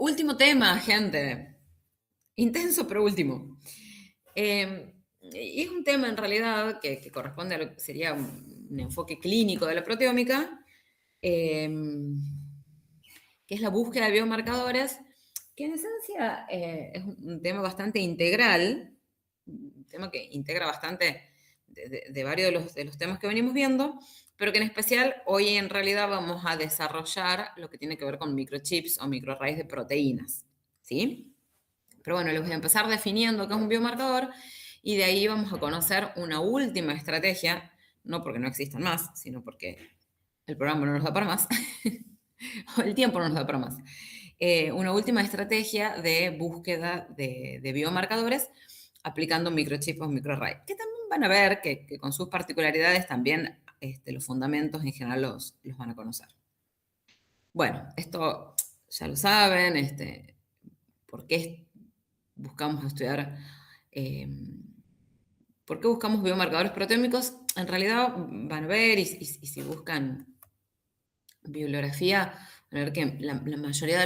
Último tema, gente. Intenso, pero último. Y es un tema en realidad que corresponde a lo que sería un enfoque clínico de la proteómica, eh, que es la búsqueda de biomarcadores, que en esencia es un tema bastante integral, un tema que integra bastante de varios de los temas que venimos viendo, pero que en especial hoy en realidad vamos a desarrollar lo que tiene que ver con microchips o microarrays de proteínas, ¿sí? Pero bueno, les voy a empezar definiendo qué es un biomarcador y de ahí vamos a conocer una última estrategia, no porque no existan más, sino porque el programa no nos da para más, o el tiempo no nos da para más. Una última estrategia de búsqueda de biomarcadores aplicando microchips o microarray, que también van a ver que con sus particularidades también los fundamentos en general los van a conocer. Bueno, esto ya lo saben, ¿por qué buscamos estudiar? ¿Por qué buscamos biomarcadores proteómicos? En realidad van a ver, y si buscan bibliografía, van a ver que la mayoría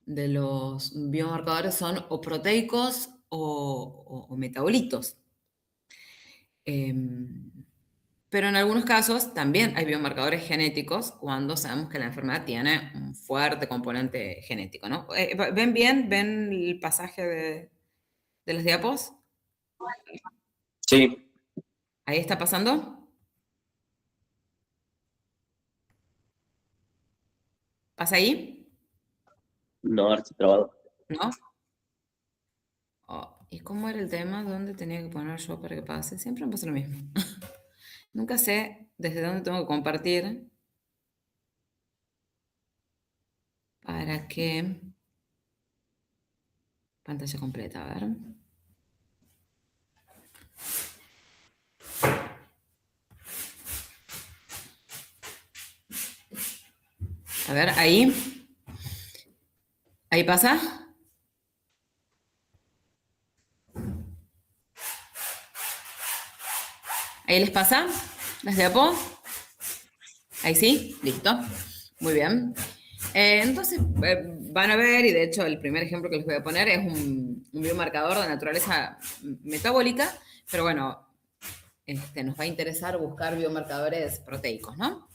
de los biomarcadores son o proteicos o metabolitos. Pero en algunos casos también hay biomarcadores genéticos cuando sabemos que la enfermedad tiene un fuerte componente genético, ¿no? ¿Ven bien? ¿Ven el pasaje de los diapos? Sí, ¿Ahí está pasando? ¿Pasa ahí? no, ahora estoy trabado. ¿No? Oh, ¿y cómo era el tema? ¿Dónde tenía que poner yo para que pase? Siempre me pasa lo mismo. Nunca sé desde dónde tengo que compartir para que... Pantalla completa, a ver. A ver, ahí. ¿Ahí pasa? ¿Ahí les pasa? ¿Les de a po? Ahí sí, listo. Muy bien. Entonces, van a ver, y de hecho el primer ejemplo que les voy a poner es un biomarcador de naturaleza metabólica, pero bueno, nos va a interesar buscar biomarcadores proteicos, ¿no?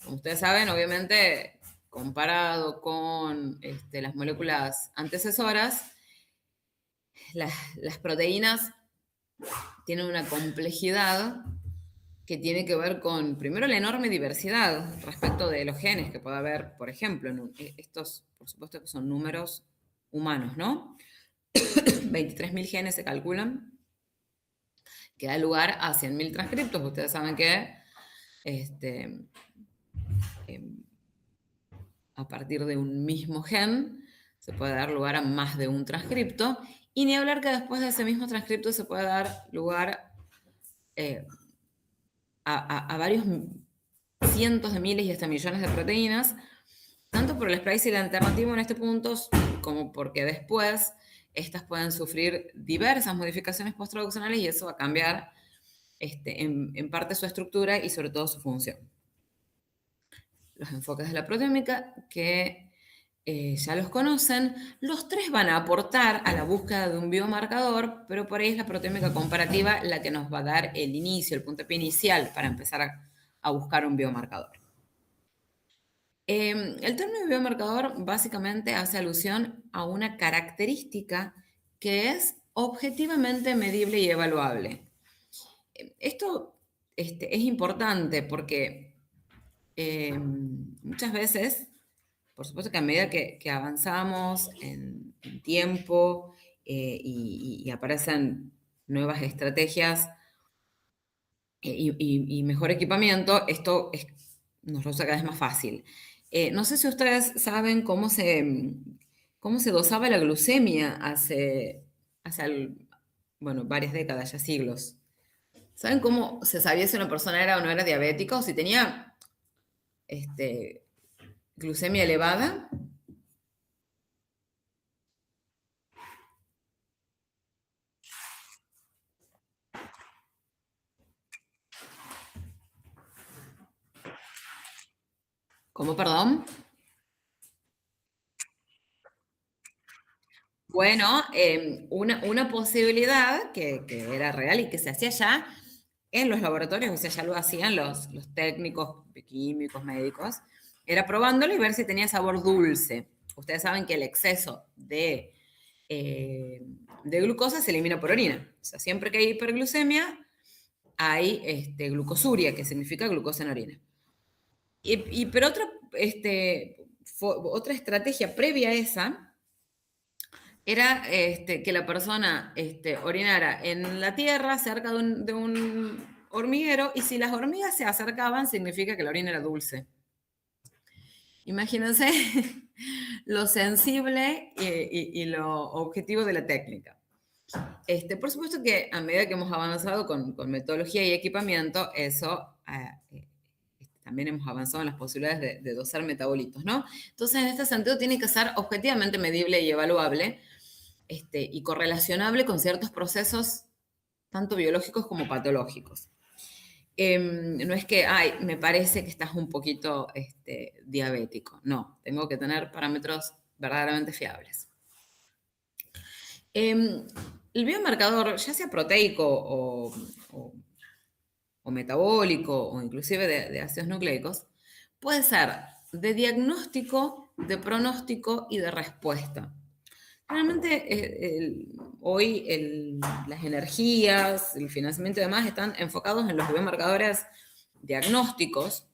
Como ustedes saben, obviamente, comparado con las moléculas antecesoras, las proteínas tienen una complejidad que tiene que ver con, primero, la enorme diversidad respecto de los genes que puede haber, por ejemplo, estos, por supuesto que son números humanos, ¿no? 23.000 genes se calculan, que da lugar a 100.000 transcriptos. Ustedes saben que este, a partir de un mismo gen se puede dar lugar a más de un transcripto, y ni hablar que después de ese mismo transcripto se puede dar lugar eh, a varios cientos de miles y hasta millones de proteínas, tanto por el splicing alternativo en este punto, como porque después estas pueden sufrir diversas modificaciones posttraduccionales y eso va a cambiar en parte su estructura y sobre todo su función. Los enfoques de la proteómica, que ya los conocen, los tres van a aportar a la búsqueda de un biomarcador, pero por ahí es la proteómica comparativa la que nos va a dar el inicio, el puntapié inicial para empezar a buscar un biomarcador. El término biomarcador básicamente hace alusión a una característica que es objetivamente medible y evaluable. Esto es importante porque muchas veces, por supuesto que a medida que avanzamos en tiempo y aparecen nuevas estrategias y mejor equipamiento, esto nos lo hace cada vez más fácil. No sé si ustedes saben cómo se dosaba la glucemia bueno, varias décadas, ya siglos. ¿Saben cómo se sabía si una persona era o no era diabética o si tenía este, glucemia elevada? ¿Cómo, perdón? Bueno, una posibilidad que era real y que se hacía ya en los laboratorios, o sea, ya lo hacían los técnicos, químicos, médicos, era probándolo y ver si tenía sabor dulce. Ustedes saben que el exceso de glucosa se elimina por orina. O sea, siempre que hay hiperglucemia, hay glucosuria, que significa glucosa en orina. Pero otra estrategia previa a esa era que la persona orinara en la tierra cerca de un hormiguero, y si las hormigas se acercaban significa que la orina era dulce. Imagínense lo sensible y lo objetivo de la técnica. Por supuesto que a medida que hemos avanzado con metodología y equipamiento, eso también hemos avanzado en las posibilidades de dosar metabolitos, ¿no? Entonces, en este sentido, tiene que ser objetivamente medible y evaluable y correlacionable con ciertos procesos, tanto biológicos como patológicos. No es que, ay, me parece que estás un poquito diabético. No, tengo que tener parámetros verdaderamente fiables. El biomarcador, ya sea proteico o metabólico o inclusive de ácidos nucleicos, puede ser de diagnóstico, de pronóstico y de respuesta. Realmente hoy las energías, el financiamiento y demás están enfocados en los biomarcadores diagnósticos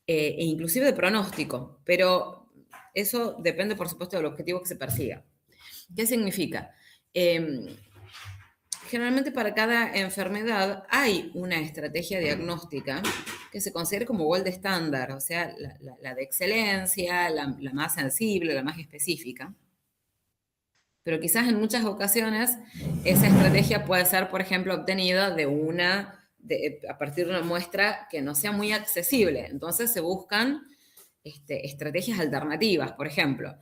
e inclusive de pronóstico, pero eso depende, por supuesto, del objetivo que se persiga. ¿Qué significa? Generalmente para cada enfermedad hay una estrategia diagnóstica que se considera como gold estándar, o sea, la de excelencia, la más sensible, la más específica. Pero quizás en muchas ocasiones esa estrategia puede ser, por ejemplo, obtenida a partir de una muestra que no sea muy accesible. Entonces se buscan estrategias alternativas. Por ejemplo,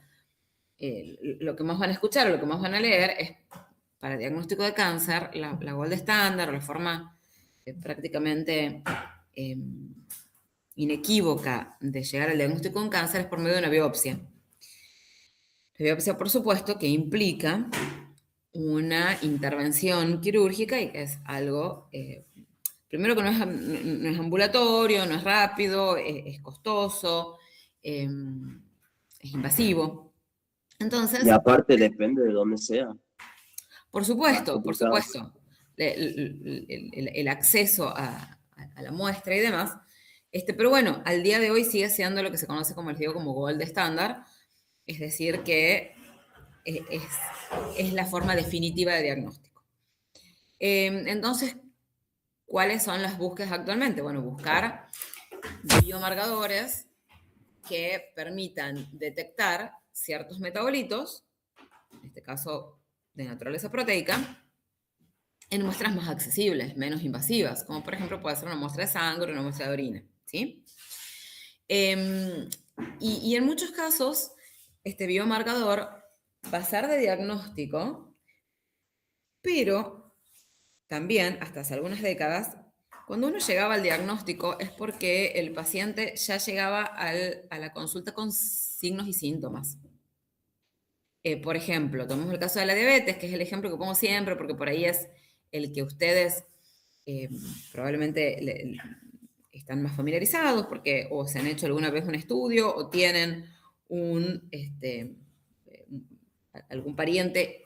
lo que más van a escuchar o lo que más van a leer es, para diagnóstico de cáncer, la gold estándar, la forma prácticamente inequívoca de llegar al diagnóstico de un cáncer es por medio de una biopsia. La biopsia, por supuesto, que implica una intervención quirúrgica y que es algo, primero que no es ambulatorio, no es rápido, es costoso, es invasivo. Entonces, Y aparte depende de dónde sea. por Más supuesto, por complicado. supuesto, el acceso a la muestra y demás. Pero bueno, al día de hoy sigue siendo lo que se conoce, como les digo, como gold estándar, es decir, que es la forma definitiva de diagnóstico. Entonces, ¿cuáles son las búsquedas actualmente? Bueno, buscar biomarcadores que permitan detectar ciertos metabolitos, en este caso de naturaleza proteica, en muestras más accesibles, menos invasivas, como por ejemplo puede ser una muestra de sangre o una muestra de orina, ¿sí? Y en muchos casos, este biomarcador va a ser de diagnóstico, pero también, hasta hace algunas décadas, cuando uno llegaba al diagnóstico es porque el paciente ya llegaba a la consulta con signos y síntomas. Por ejemplo, tomemos el caso de la diabetes, que es el ejemplo que pongo siempre, porque por ahí es el que ustedes probablemente están más familiarizados, porque o se han hecho alguna vez un estudio o tienen algún pariente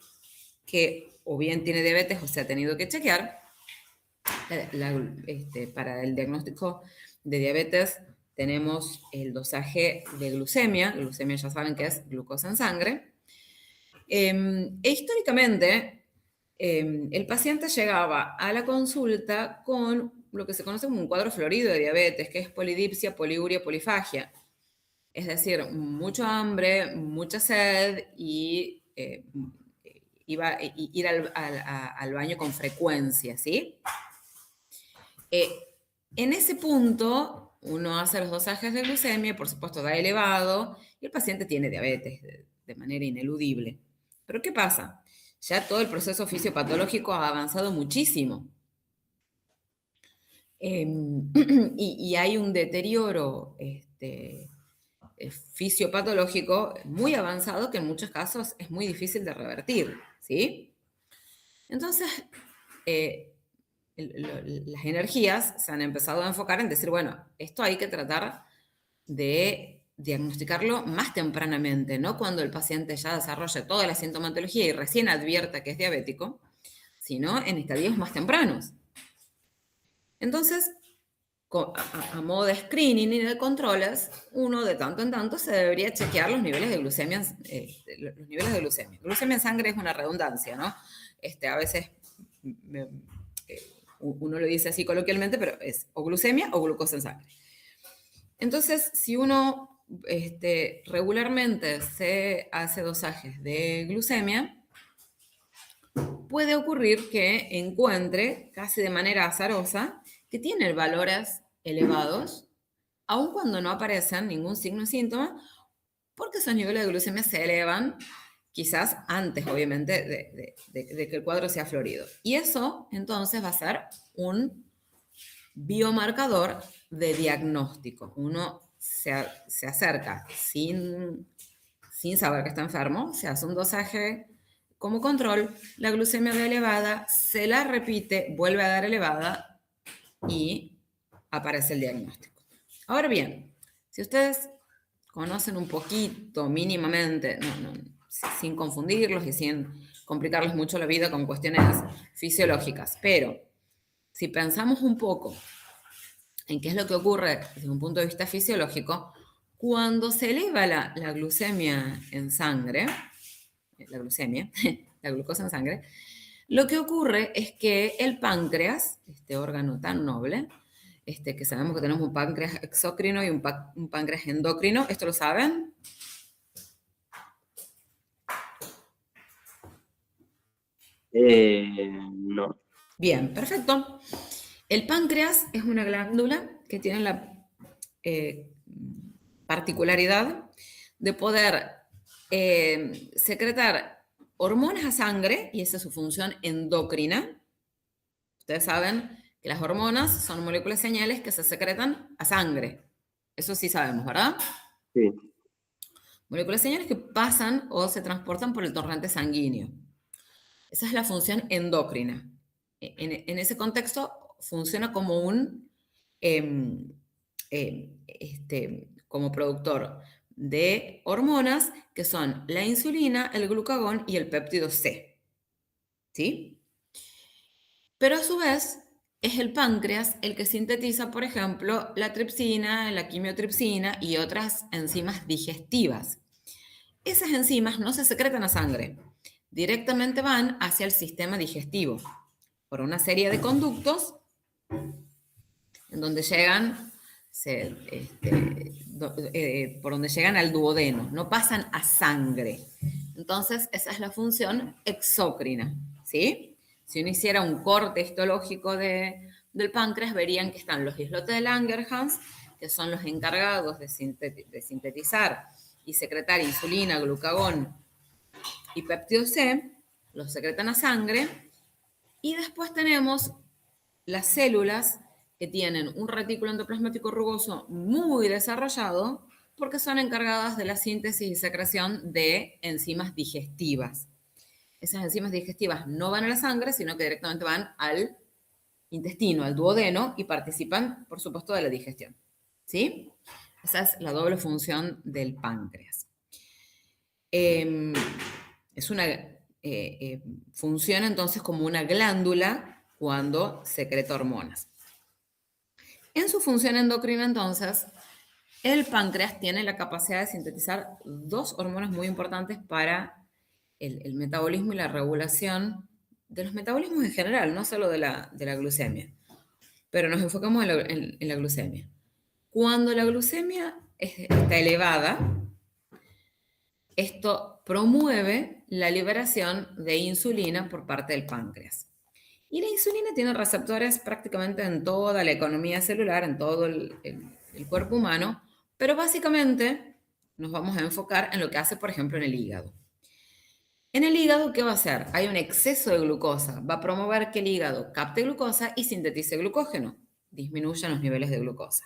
que o bien tiene diabetes o se ha tenido que chequear. Para el diagnóstico de diabetes tenemos el dosaje de glucemia. Glucemia ya saben que es glucosa en sangre. Históricamente, el paciente llegaba a la consulta con lo que se conoce como un cuadro florido de diabetes, que es polidipsia, poliuria, polifagia. Es decir, mucho hambre, mucha sed y ir al baño con frecuencia, ¿sí? En ese punto, uno hace los dosajes de glucemia, por supuesto da elevado, y el paciente tiene diabetes de manera ineludible. Pero ¿qué pasa? Ya todo el proceso fisiopatológico ha avanzado muchísimo. Y hay un deterioro fisiopatológico muy avanzado que en muchos casos es muy difícil de revertir, ¿sí? Entonces, las energías se han empezado a enfocar en decir, bueno, esto hay que tratar de diagnosticarlo más tempranamente, no cuando el paciente ya desarrolle toda la sintomatología y recién advierta que es diabético, sino en estadios más tempranos. Entonces, a modo de screening y de controles, uno de tanto en tanto se debería chequear los niveles de glucemia. Los niveles de glucemia. Glucemia en sangre es una redundancia, ¿no? A veces uno lo dice así coloquialmente, pero es o glucemia o glucosa en sangre. Entonces, si uno regularmente se hace dosajes de glucemia, puede ocurrir que encuentre, casi de manera azarosa, que tiene valores elevados, aun cuando no aparecen ningún signo o síntoma, porque esos niveles de glucemia se elevan quizás antes, obviamente, de que el cuadro sea florido. Y eso, entonces, va a ser un biomarcador de diagnóstico. Uno se acerca sin saber que está enfermo, se hace un dosaje como control, la glucemia da elevada, se la repite, vuelve a dar elevada y aparece el diagnóstico. Ahora bien, si ustedes conocen un poquito, mínimamente, sin confundirlos y sin complicarles mucho la vida con cuestiones fisiológicas, pero si pensamos un poco en qué es lo que ocurre desde un punto de vista fisiológico, cuando se eleva la glucemia en sangre, la glucemia, la glucosa en sangre, lo que ocurre es que el páncreas, este órgano tan noble, que sabemos que tenemos un páncreas exócrino y un páncreas endocrino, ¿esto lo saben? No. Bien, perfecto. El páncreas es una glándula que tiene la particularidad de poder secretar hormonas a sangre, y esa es su función endocrina. Ustedes saben que las hormonas son moléculas señales que se secretan a sangre. Eso sí sabemos, ¿verdad? Sí. Moléculas señales que pasan o se transportan por el torrente sanguíneo. Esa es la función endocrina. En ese contexto funciona como un como productor de hormonas que son la insulina, el glucagón y el péptido C. ¿Sí? Pero a su vez es el páncreas el que sintetiza, por ejemplo, la tripsina, la quimiotripsina y otras enzimas digestivas. Esas enzimas no se secretan a sangre, directamente van hacia el sistema digestivo por una serie de conductos en donde llegan, por donde llegan al duodeno, no pasan a sangre. Entonces, esa es la función exócrina, ¿sí? Si uno hiciera un corte histológico del páncreas, verían que están los islotes de Langerhans, que son los encargados de sintetizar y secretar insulina, glucagón y péptido C, los secretan a sangre, y después tenemos las células que tienen un retículo endoplasmático rugoso muy desarrollado porque son encargadas de la síntesis y secreción de enzimas digestivas. Esas enzimas digestivas no van a la sangre, sino que directamente van al intestino, al duodeno, y participan, por supuesto, de la digestión. ¿Sí? Esa es la doble función del páncreas. Es una funciona entonces como una glándula cuando secreta hormonas. En su función endocrina, entonces, el páncreas tiene la capacidad de sintetizar dos hormonas muy importantes para el metabolismo y la regulación de los metabolismos en general, no solo de la glucemia. Pero nos enfocamos en la glucemia. Cuando la glucemia está elevada, esto promueve la liberación de insulina por parte del páncreas. Y la insulina tiene receptores prácticamente en toda la economía celular, en todo el cuerpo humano, pero básicamente nos vamos a enfocar en lo que hace, por ejemplo, en el hígado. En el hígado, ¿qué va a hacer? Hay un exceso de glucosa. Va a promover que el hígado capte glucosa y sintetice glucógeno. Disminuyan los niveles de glucosa.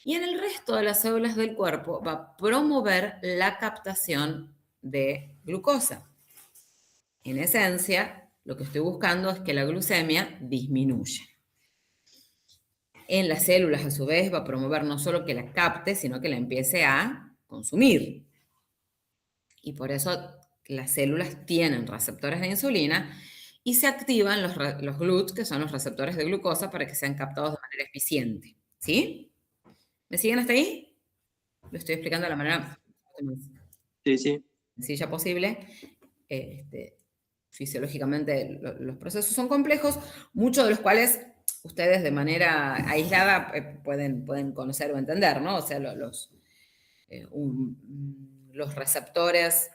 Y en el resto de las células del cuerpo va a promover la captación de glucosa. En esencia, lo que estoy buscando es que la glucemia disminuya. En las células, a su vez, va a promover no solo que la capte, sino que la empiece a consumir. Y por eso las células tienen receptores de insulina y se activan los GLUT, que son los receptores de glucosa, para que sean captados de manera eficiente. ¿Sí? ¿Me siguen hasta ahí? Lo estoy explicando de la manera más Sí. sencilla posible. Fisiológicamente los procesos son complejos, muchos de los cuales ustedes de manera aislada pueden conocer o entender, ¿no? O sea, los receptores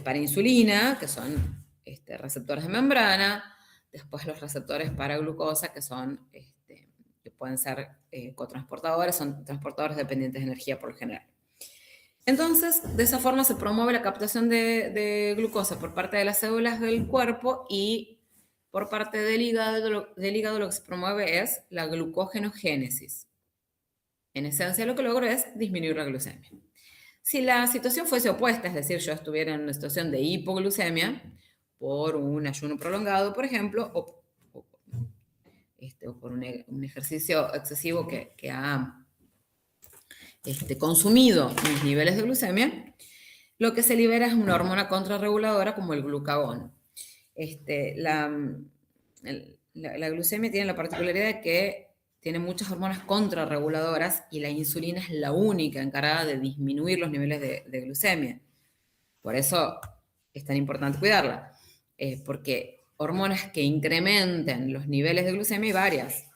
para insulina, que son receptores de membrana, después los receptores para glucosa, que son, que pueden ser cotransportadores, son transportadores dependientes de energía por lo general. Entonces, de esa forma se promueve la captación de glucosa por parte de las células del cuerpo y por parte del hígado lo que se promueve es la glucógenogénesis. En esencia, lo que logro es disminuir la glucemia. Si la situación fuese opuesta, es decir, yo estuviera en una situación de hipoglucemia por un ayuno prolongado, por ejemplo, o por un ejercicio excesivo que ha consumido mis niveles de glucemia, lo que se libera es una hormona contrarreguladora como el glucagón. La glucemia tiene la particularidad de que tiene muchas hormonas contrarreguladoras y la insulina es la única encargada de disminuir los niveles de glucemia. Por eso es tan importante cuidarla, porque hormonas que incrementen los niveles de glucemia hay varias.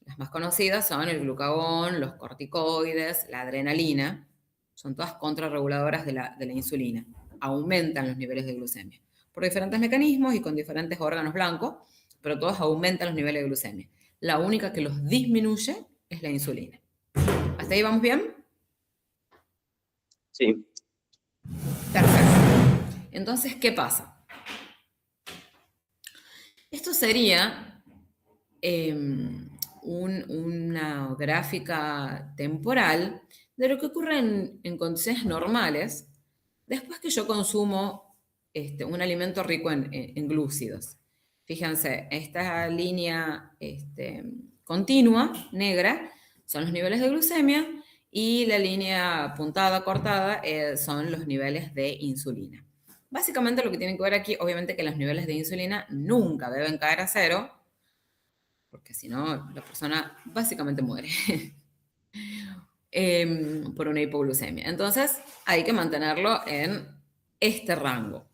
Las más conocidas son el glucagón, los corticoides, la adrenalina. Son todas contrarreguladoras de la insulina. Aumentan los niveles de glucemia por diferentes mecanismos y con diferentes órganos blancos, pero todos aumentan los niveles de glucemia. La única que los disminuye es la insulina. ¿Hasta ahí vamos bien? Sí. Perfecto. Entonces, ¿qué pasa? Esto sería una gráfica temporal de lo que ocurre en condiciones normales después que yo consumo un alimento rico en glúcidos. Fíjense, esta línea continua, negra, son los niveles de glucemia y la línea puntada, cortada, son los niveles de insulina. Básicamente lo que tienen que ver aquí, obviamente que los niveles de insulina nunca deben caer a cero, porque si no, la persona básicamente muere por una hipoglucemia. Entonces, hay que mantenerlo en este rango.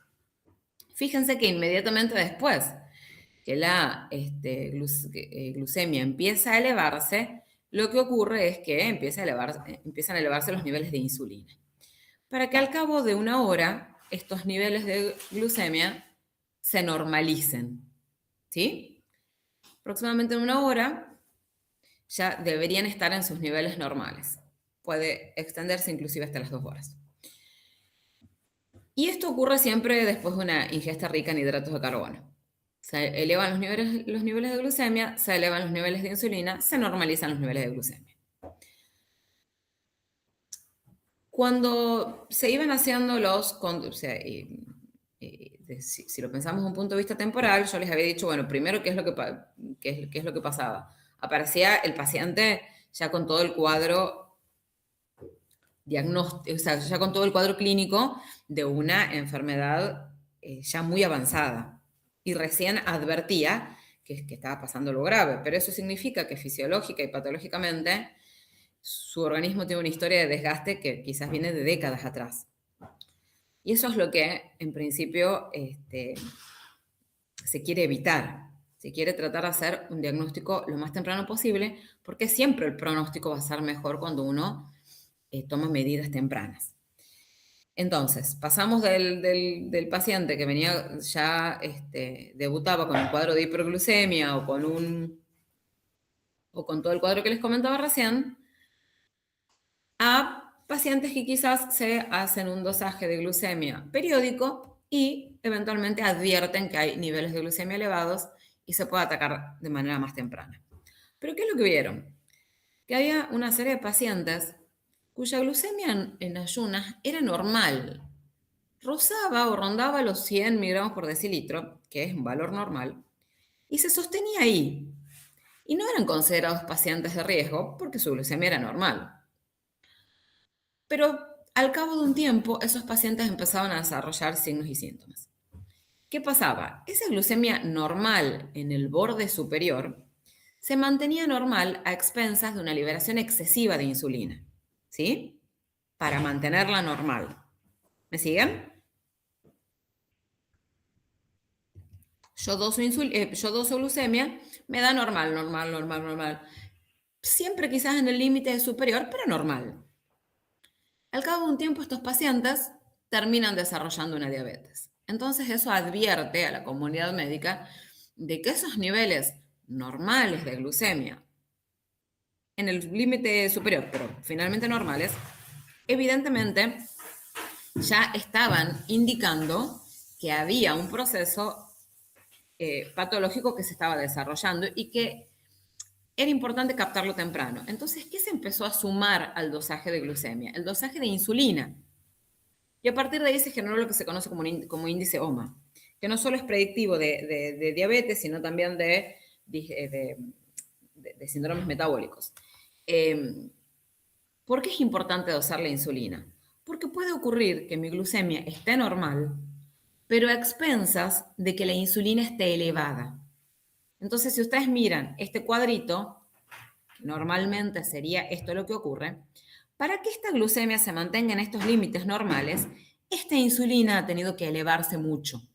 Fíjense que inmediatamente después que la glucemia empieza a elevarse, lo que ocurre es que empiezan a elevarse los niveles de insulina. Para que al cabo de una hora, estos niveles de glucemia se normalicen. ¿Sí? Aproximadamente en una hora ya deberían estar en sus niveles normales. Puede extenderse inclusive hasta las 2 horas. Y esto ocurre siempre después de una ingesta rica en hidratos de carbono. Se elevan los niveles de glucemia, se elevan los niveles de insulina, se normalizan los niveles de glucemia. Cuando se iban haciendo si lo pensamos desde un punto de vista temporal, yo les había dicho, bueno, primero, ¿qué es lo que pasaba? Aparecía el paciente ya con todo el cuadro diagnóstico, o sea, ya con todo el cuadro clínico de una enfermedad ya muy avanzada. Y recién advertía que estaba pasando lo grave, pero eso significa que fisiológica y patológicamente su organismo tiene una historia de desgaste que quizás viene de décadas atrás. Y eso es lo que, en principio, se quiere evitar. Se quiere tratar de hacer un diagnóstico lo más temprano posible, porque siempre el pronóstico va a ser mejor cuando uno toma medidas tempranas. Entonces, pasamos del paciente que venía ya, debutaba con un cuadro de hiperglucemia o con todo el cuadro que les comentaba recién, a pacientes que quizás se hacen un dosaje de glucemia periódico y eventualmente advierten que hay niveles de glucemia elevados y se puede atacar de manera más temprana. ¿Pero qué es lo que vieron? que había una serie de pacientes cuya glucemia en ayunas era normal. Rozaba o rondaba los 100 miligramos por decilitro, que es un valor normal, y se sostenía ahí. Y no eran considerados pacientes de riesgo porque su glucemia era normal. Pero al cabo de un tiempo, esos pacientes empezaban a desarrollar signos y síntomas. ¿Qué pasaba? Esa glucemia normal en el borde superior se mantenía normal a expensas de una liberación excesiva de insulina, ¿sí? Para mantenerla normal. ¿Me siguen? Yo doso glucemia, me da normal, normal, normal, normal. Siempre quizás en el límite superior, pero normal. Al cabo de un tiempo, estos pacientes terminan desarrollando una diabetes. Entonces, eso advierte a la comunidad médica de que esos niveles normales de glucemia en el límite superior, pero finalmente normales, evidentemente ya estaban indicando que había un proceso patológico que se estaba desarrollando y que era importante captarlo temprano. Entonces, ¿qué se empezó a sumar al dosaje de glucemia? El dosaje de insulina. Y a partir de ahí se generó lo que se conoce como índice OMA, que no solo es predictivo de diabetes, sino también de síndromes metabólicos. ¿Por qué es importante dosar la insulina? Porque puede ocurrir que mi glucemia esté normal, pero a expensas de que la insulina esté elevada. Entonces, si ustedes miran este cuadrito, normalmente sería esto lo que ocurre, para que esta glucemia se mantenga en estos límites normales, esta insulina ha tenido que elevarse mucho.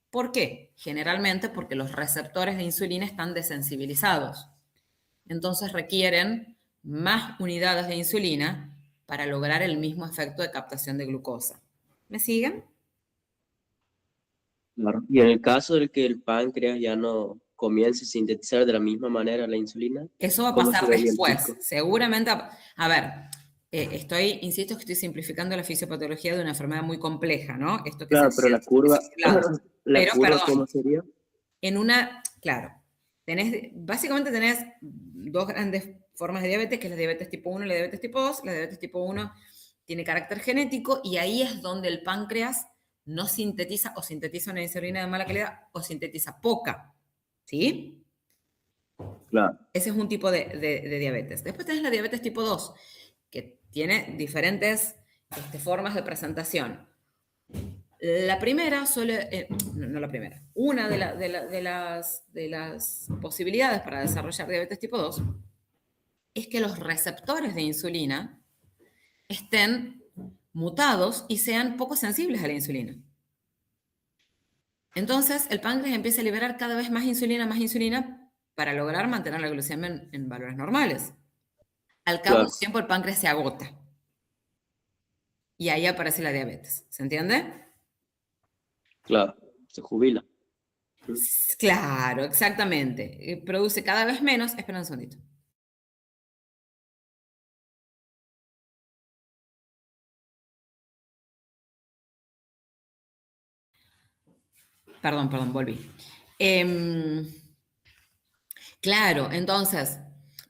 ¿Por qué? Generalmente porque los receptores de insulina están desensibilizados. Entonces requieren más unidades de insulina para lograr el mismo efecto de captación de glucosa. ¿Me siguen? Claro. Y en el caso de que el páncreas ya no comience a sintetizar de la misma manera la insulina, Eso va a ¿cómo se pasar vería el después. pico? Seguramente, a ver, insisto que estoy simplificando la fisiopatología de una enfermedad muy compleja, ¿no? Esto que se Claro, pero divide en distintos lados. la Pero, curva, perdón, ¿cómo sería? claro, básicamente tenés dos grandes formas de diabetes, que es la diabetes tipo 1 y la diabetes tipo 2. La diabetes tipo 1 tiene carácter genético y ahí es donde el páncreas no sintetiza o sintetiza una insulina de mala calidad o sintetiza poca, ¿sí? Claro, Ese es un tipo de diabetes. Después tenés la diabetes tipo 2, que tiene diferentes formas de presentación. La primera no la primera, una de las posibilidades para desarrollar diabetes tipo 2 es que los receptores de insulina estén mutados y sean poco sensibles a la insulina. Entonces, el páncreas empieza a liberar cada vez más insulina para lograr mantener la glucemia en valores normales. Al cabo de claro, un tiempo, el páncreas se agota y ahí aparece la diabetes. ¿Se entiende? claro, se jubila. Claro, exactamente. Produce cada vez menos. Espera un segundito. Perdón, volví. Em, claro, entonces,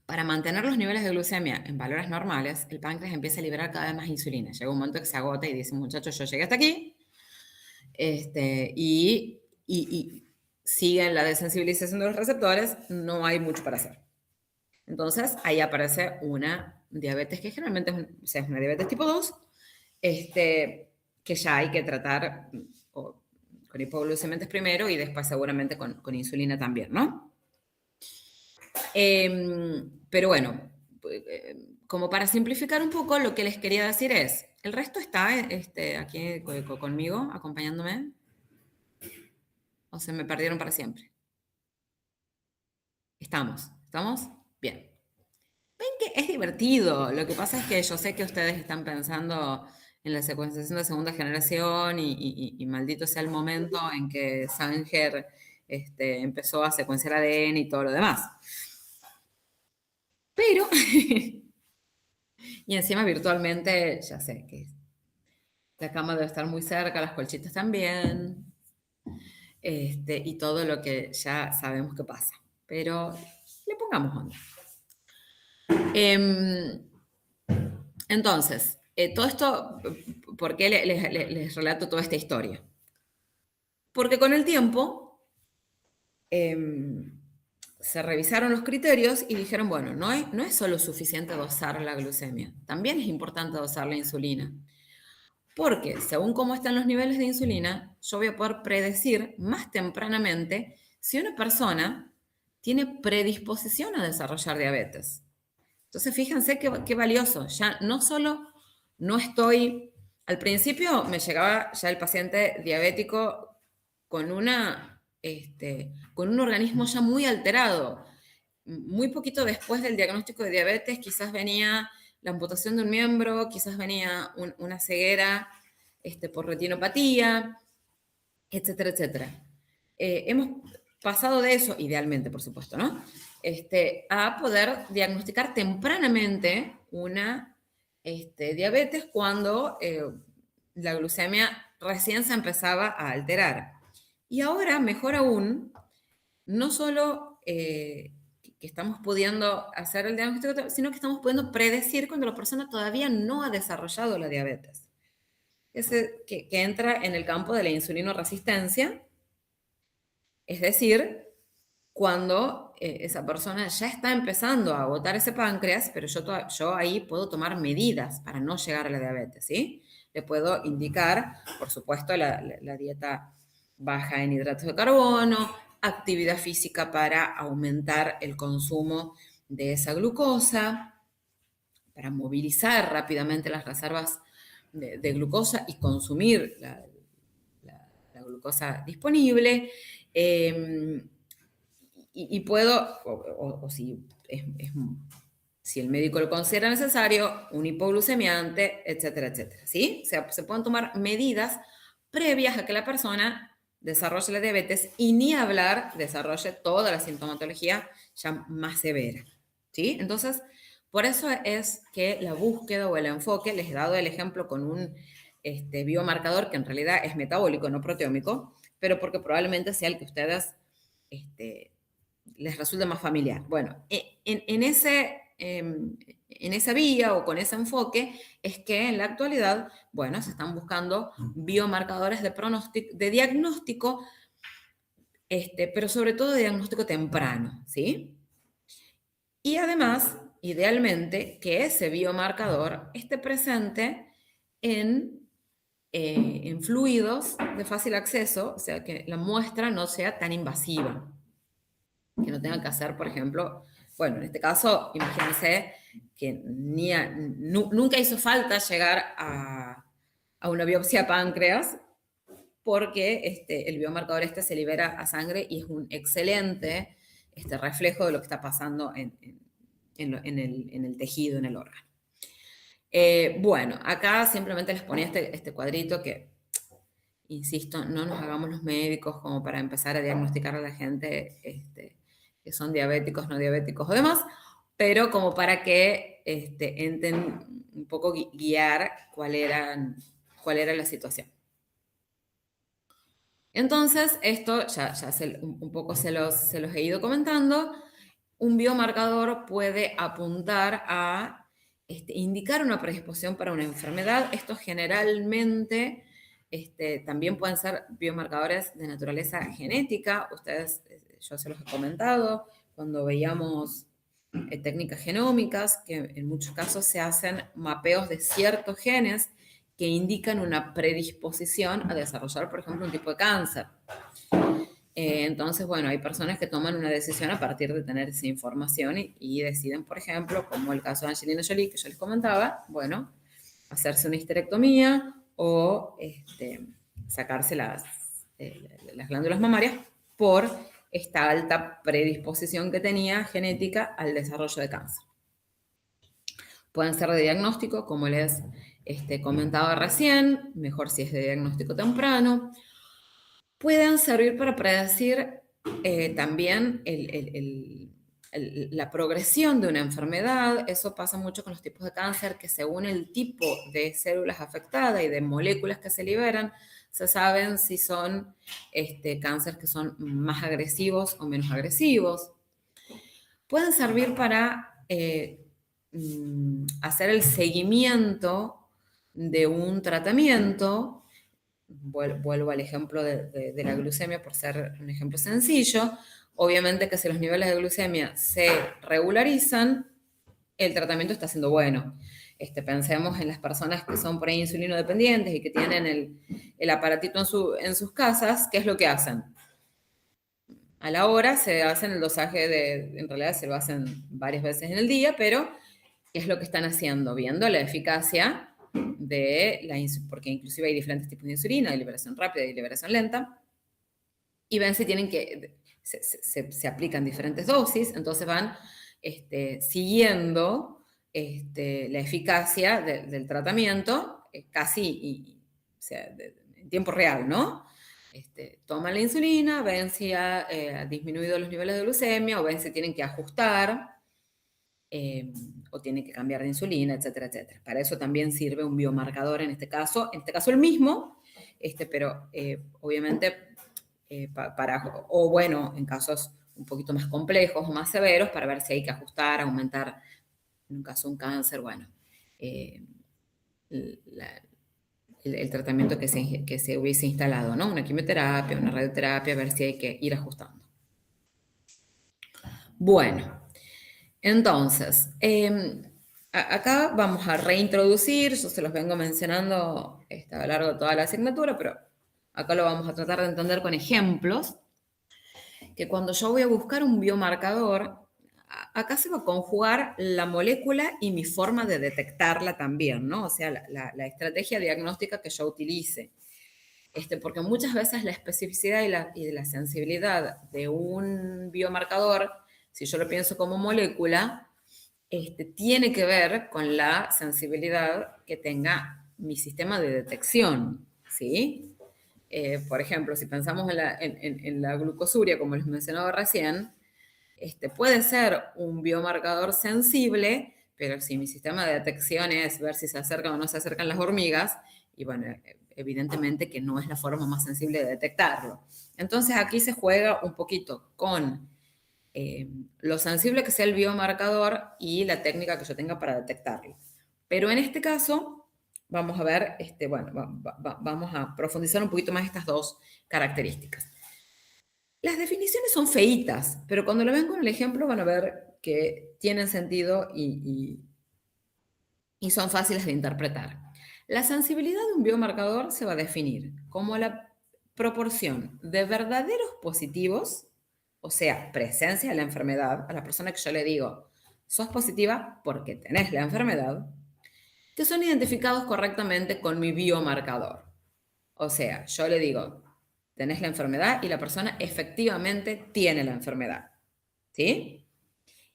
para mantener los niveles de glucemia en valores normales, el páncreas empieza a liberar cada vez más insulina. Llega un momento que se agota y dice, muchachos, yo llegué hasta aquí. Y sigue la desensibilización de los receptores, no hay mucho para hacer. Entonces, ahí aparece una diabetes que generalmente es una diabetes tipo 2, que ya hay que tratar con hipoglucemiantes primero y después seguramente con insulina también, ¿no? Pero bueno, como para simplificar un poco, lo que les quería decir es, el resto está aquí conmigo, acompañándome, o se me perdieron para siempre. ¿Estamos? Bien. Ven que es divertido. Lo que pasa es que yo sé que ustedes están pensando en la secuenciación de segunda generación y maldito sea el momento en que Sanger empezó a secuenciar ADN y todo lo demás. Pero, y encima virtualmente, ya sé que la cama debe estar muy cerca, las colchitas también, y todo lo que ya sabemos que pasa. Pero le pongamos onda. Entonces, todo esto, ¿por qué les relato toda esta historia? Porque con el tiempo se revisaron los criterios y dijeron, bueno, no es solo suficiente dosar la glucemia, también es importante dosar la insulina. Porque según cómo están los niveles de insulina, yo voy a poder predecir más tempranamente si una persona tiene predisposición a desarrollar diabetes. Entonces, fíjense qué valioso. Ya no solo no estoy... Al principio me llegaba ya el paciente diabético con con un organismo ya muy alterado. Muy poquito después del diagnóstico de diabetes, quizás venía la amputación de un miembro, quizás venía una ceguera por retinopatía, etcétera, etcétera. Hemos pasado de eso, idealmente, por supuesto, ¿no? A poder diagnosticar tempranamente una diabetes cuando la glucemia recién se empezaba a alterar. Y ahora, mejor aún, no solo que estamos pudiendo hacer el diagnóstico, sino que estamos pudiendo predecir cuando la persona todavía no ha desarrollado la diabetes. Que entra en el campo de la insulinoresistencia, es decir, cuando esa persona ya está empezando a agotar ese páncreas, pero yo ahí puedo tomar medidas para no llegar a la diabetes, ¿sí? Le puedo indicar, por supuesto, la dieta baja en hidratos de carbono, actividad física para aumentar el consumo de esa glucosa, para movilizar rápidamente las reservas de glucosa y consumir la glucosa disponible. Y puedo, o si, si el médico lo considera necesario, un hipoglucemiante, etcétera, etcétera. ¿Sí? O sea, se pueden tomar medidas previas a que la persona desarrolle la diabetes y ni hablar desarrolle toda la sintomatología ya más severa. ¿Sí? Entonces, por eso es que la búsqueda o el enfoque, les he dado el ejemplo con un biomarcador que en realidad es metabólico, no proteómico, pero porque probablemente sea el que ustedes les resulte más familiar. Bueno, en esa vía o con ese enfoque es que en la actualidad, bueno, se están buscando biomarcadores de diagnóstico, pero sobre todo de diagnóstico temprano, ¿sí? Y además, idealmente, que ese biomarcador esté presente en fluidos de fácil acceso, o sea, que la muestra no sea tan invasiva, que no tenga que hacer, por ejemplo, bueno, en este caso, imagínense que nunca hizo falta llegar a una biopsia de páncreas porque el biomarcador se libera a sangre y es un excelente reflejo de lo que está pasando en el tejido, en el órgano. Bueno, acá simplemente les ponía este cuadrito que, insisto, no nos hagamos los médicos como para empezar a diagnosticar a la gente que son diabéticos, no diabéticos o demás, pero como para que un poco guiar cuál era la situación. Entonces, esto ya un poco se los he ido comentando. Un biomarcador puede apuntar a indicar una predisposición para una enfermedad. Esto generalmente también pueden ser biomarcadores de naturaleza genética. Ustedes, yo se los he comentado, cuando veíamos técnicas genómicas, que en muchos casos se hacen mapeos de ciertos genes que indican una predisposición a desarrollar, por ejemplo, un tipo de cáncer. Entonces, bueno, hay personas que toman una decisión a partir de tener esa información y deciden, por ejemplo, como el caso de Angelina Jolie, que yo les comentaba, bueno, hacerse una histerectomía o sacarse las glándulas mamarias por esta alta predisposición que tenía genética al desarrollo de cáncer. Pueden ser de diagnóstico, como les comentaba recién, mejor si es de diagnóstico temprano. Pueden servir para predecir también la progresión de una enfermedad. Eso pasa mucho con los tipos de cáncer, que según el tipo de células afectadas y de moléculas que se liberan, se saben si son cánceres que son más agresivos o menos agresivos. Pueden servir para hacer el seguimiento de un tratamiento. Vuelvo al ejemplo de la glucemia por ser un ejemplo sencillo. Obviamente que si los niveles de glucemia se regularizan, el tratamiento está siendo bueno. Pensemos en las personas que son por ahí insulino dependientes y que tienen el aparatito en sus casas. ¿Qué es lo que hacen? A la hora se hacen el dosaje en realidad se lo hacen varias veces en el día, pero ¿qué es lo que están haciendo? Viendo la eficacia porque inclusive hay diferentes tipos de insulina, de liberación rápida y liberación lenta, y ven si tienen se aplican diferentes dosis, entonces van siguiendo la eficacia del tratamiento casi o sea, en tiempo real, ¿no? Toman la insulina, ven si ha disminuido los niveles de glucemia o ven si tienen que ajustar o tienen que cambiar de insulina, etcétera, etcétera. Para eso también sirve un biomarcador en este caso el mismo, pero obviamente o bueno, en casos un poquito más complejos o más severos, para ver si hay que ajustar, aumentar, en un caso un cáncer, bueno, el tratamiento que se hubiese instalado, ¿no? Una quimioterapia, una radioterapia, a ver si hay que ir ajustando. Bueno, entonces, acá vamos a reintroducir, yo se los vengo mencionando a lo largo de toda la asignatura, pero acá lo vamos a tratar de entender con ejemplos, que cuando yo voy a buscar un biomarcador, acá se va a conjugar la molécula y mi forma de detectarla también, ¿no? O sea, la estrategia diagnóstica que yo utilice. Porque muchas veces la especificidad y la sensibilidad de un biomarcador, si yo lo pienso como molécula, tiene que ver con la sensibilidad que tenga mi sistema de detección, ¿sí? Por ejemplo, si pensamos en la glucosuria, como les mencionaba recién, puede ser un biomarcador sensible, pero si mi sistema de detección es ver si se acercan o no se acercan las hormigas, y bueno, evidentemente que no es la forma más sensible de detectarlo. Entonces aquí se juega un poquito con lo sensible que sea el biomarcador y la técnica que yo tenga para detectarlo. Pero en este caso, vamos a ver, vamos a profundizar un poquito más estas dos características. Las definiciones son feitas, pero cuando lo ven con el ejemplo van a ver que tienen sentido y son fáciles de interpretar. La sensibilidad de un biomarcador se va a definir como la proporción de verdaderos positivos, o sea, presencia de la enfermedad, a la persona que yo le digo, sos positiva porque tenés la enfermedad, que son identificados correctamente con mi biomarcador. O sea, yo le digo, tenés la enfermedad y la persona efectivamente tiene la enfermedad. ¿Sí?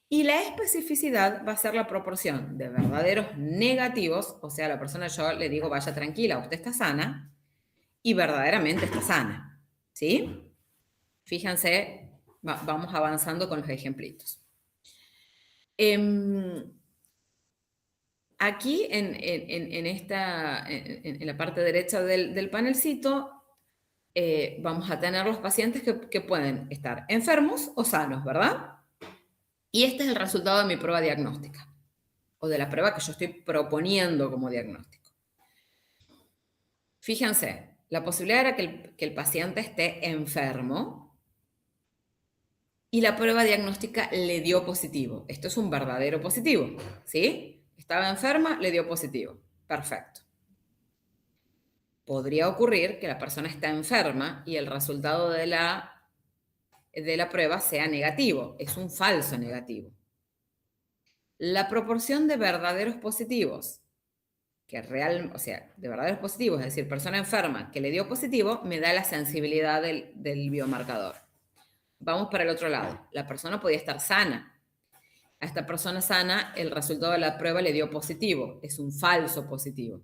Y la especificidad va a ser la proporción de verdaderos negativos, o sea, a la persona yo le digo, vaya tranquila, usted está sana, y verdaderamente está sana. ¿Sí? Fíjense, vamos avanzando con los ejemplitos. Aquí, en la parte derecha del panelcito, vamos a tener los pacientes que pueden estar enfermos o sanos, ¿verdad? Y este es el resultado de mi prueba diagnóstica, o de la prueba que yo estoy proponiendo como diagnóstico. Fíjense, la posibilidad era que el paciente esté enfermo y la prueba diagnóstica le dio positivo. Esto es un verdadero positivo, ¿sí? Estaba enferma, le dio positivo. Perfecto. Podría ocurrir que la persona está enferma y el resultado de la prueba sea negativo. Es un falso negativo. La proporción de verdaderos positivos, o sea, de verdaderos positivos, es decir, persona enferma que le dio positivo, me da la sensibilidad del biomarcador. Vamos para el otro lado. La persona podía estar sana. A esta persona sana, el resultado de la prueba le dio positivo. Es un falso positivo.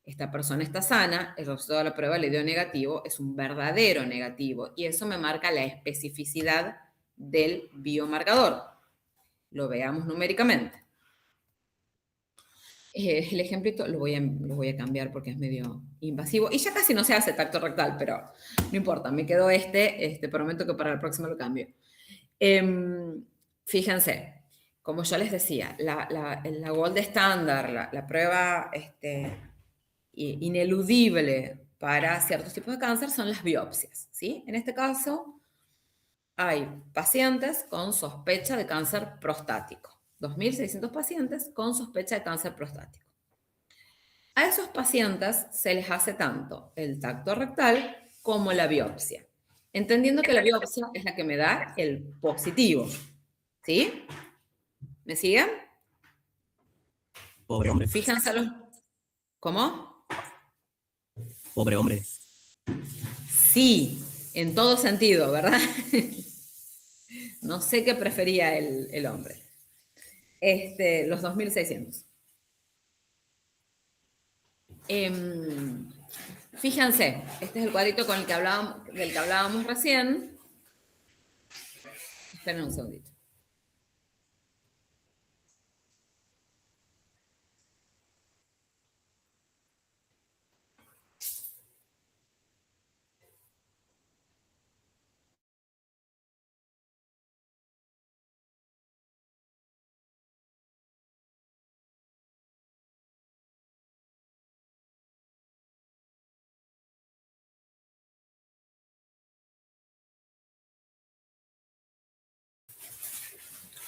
Esta persona está sana, el resultado de la prueba le dio negativo, es un verdadero negativo. Y eso me marca la especificidad del biomarcador. Lo veamos numéricamente. El ejemplito lo voy a cambiar porque es medio invasivo. Y ya casi no se hace tacto rectal, pero no importa, me quedó prometo que para el próximo lo cambio. Fíjense, como yo les decía, la gold standard, la prueba ineludible para ciertos tipos de cáncer son las biopsias, ¿sí? En este caso, hay pacientes con sospecha de cáncer prostático. 2.600 pacientes con sospecha de cáncer prostático. A esos pacientes se les hace tanto el tacto rectal como la biopsia, entendiendo que la biopsia es la que me da el positivo. ¿Sí? ¿Me siguen? Pobre hombre. Fíjense los... ¿Cómo? Pobre hombre. Sí, en todo sentido, ¿verdad? No sé qué prefería el hombre. Los 2.600. Fíjense, este es el cuadrito con el que del que hablábamos recién. Esperen un segundito.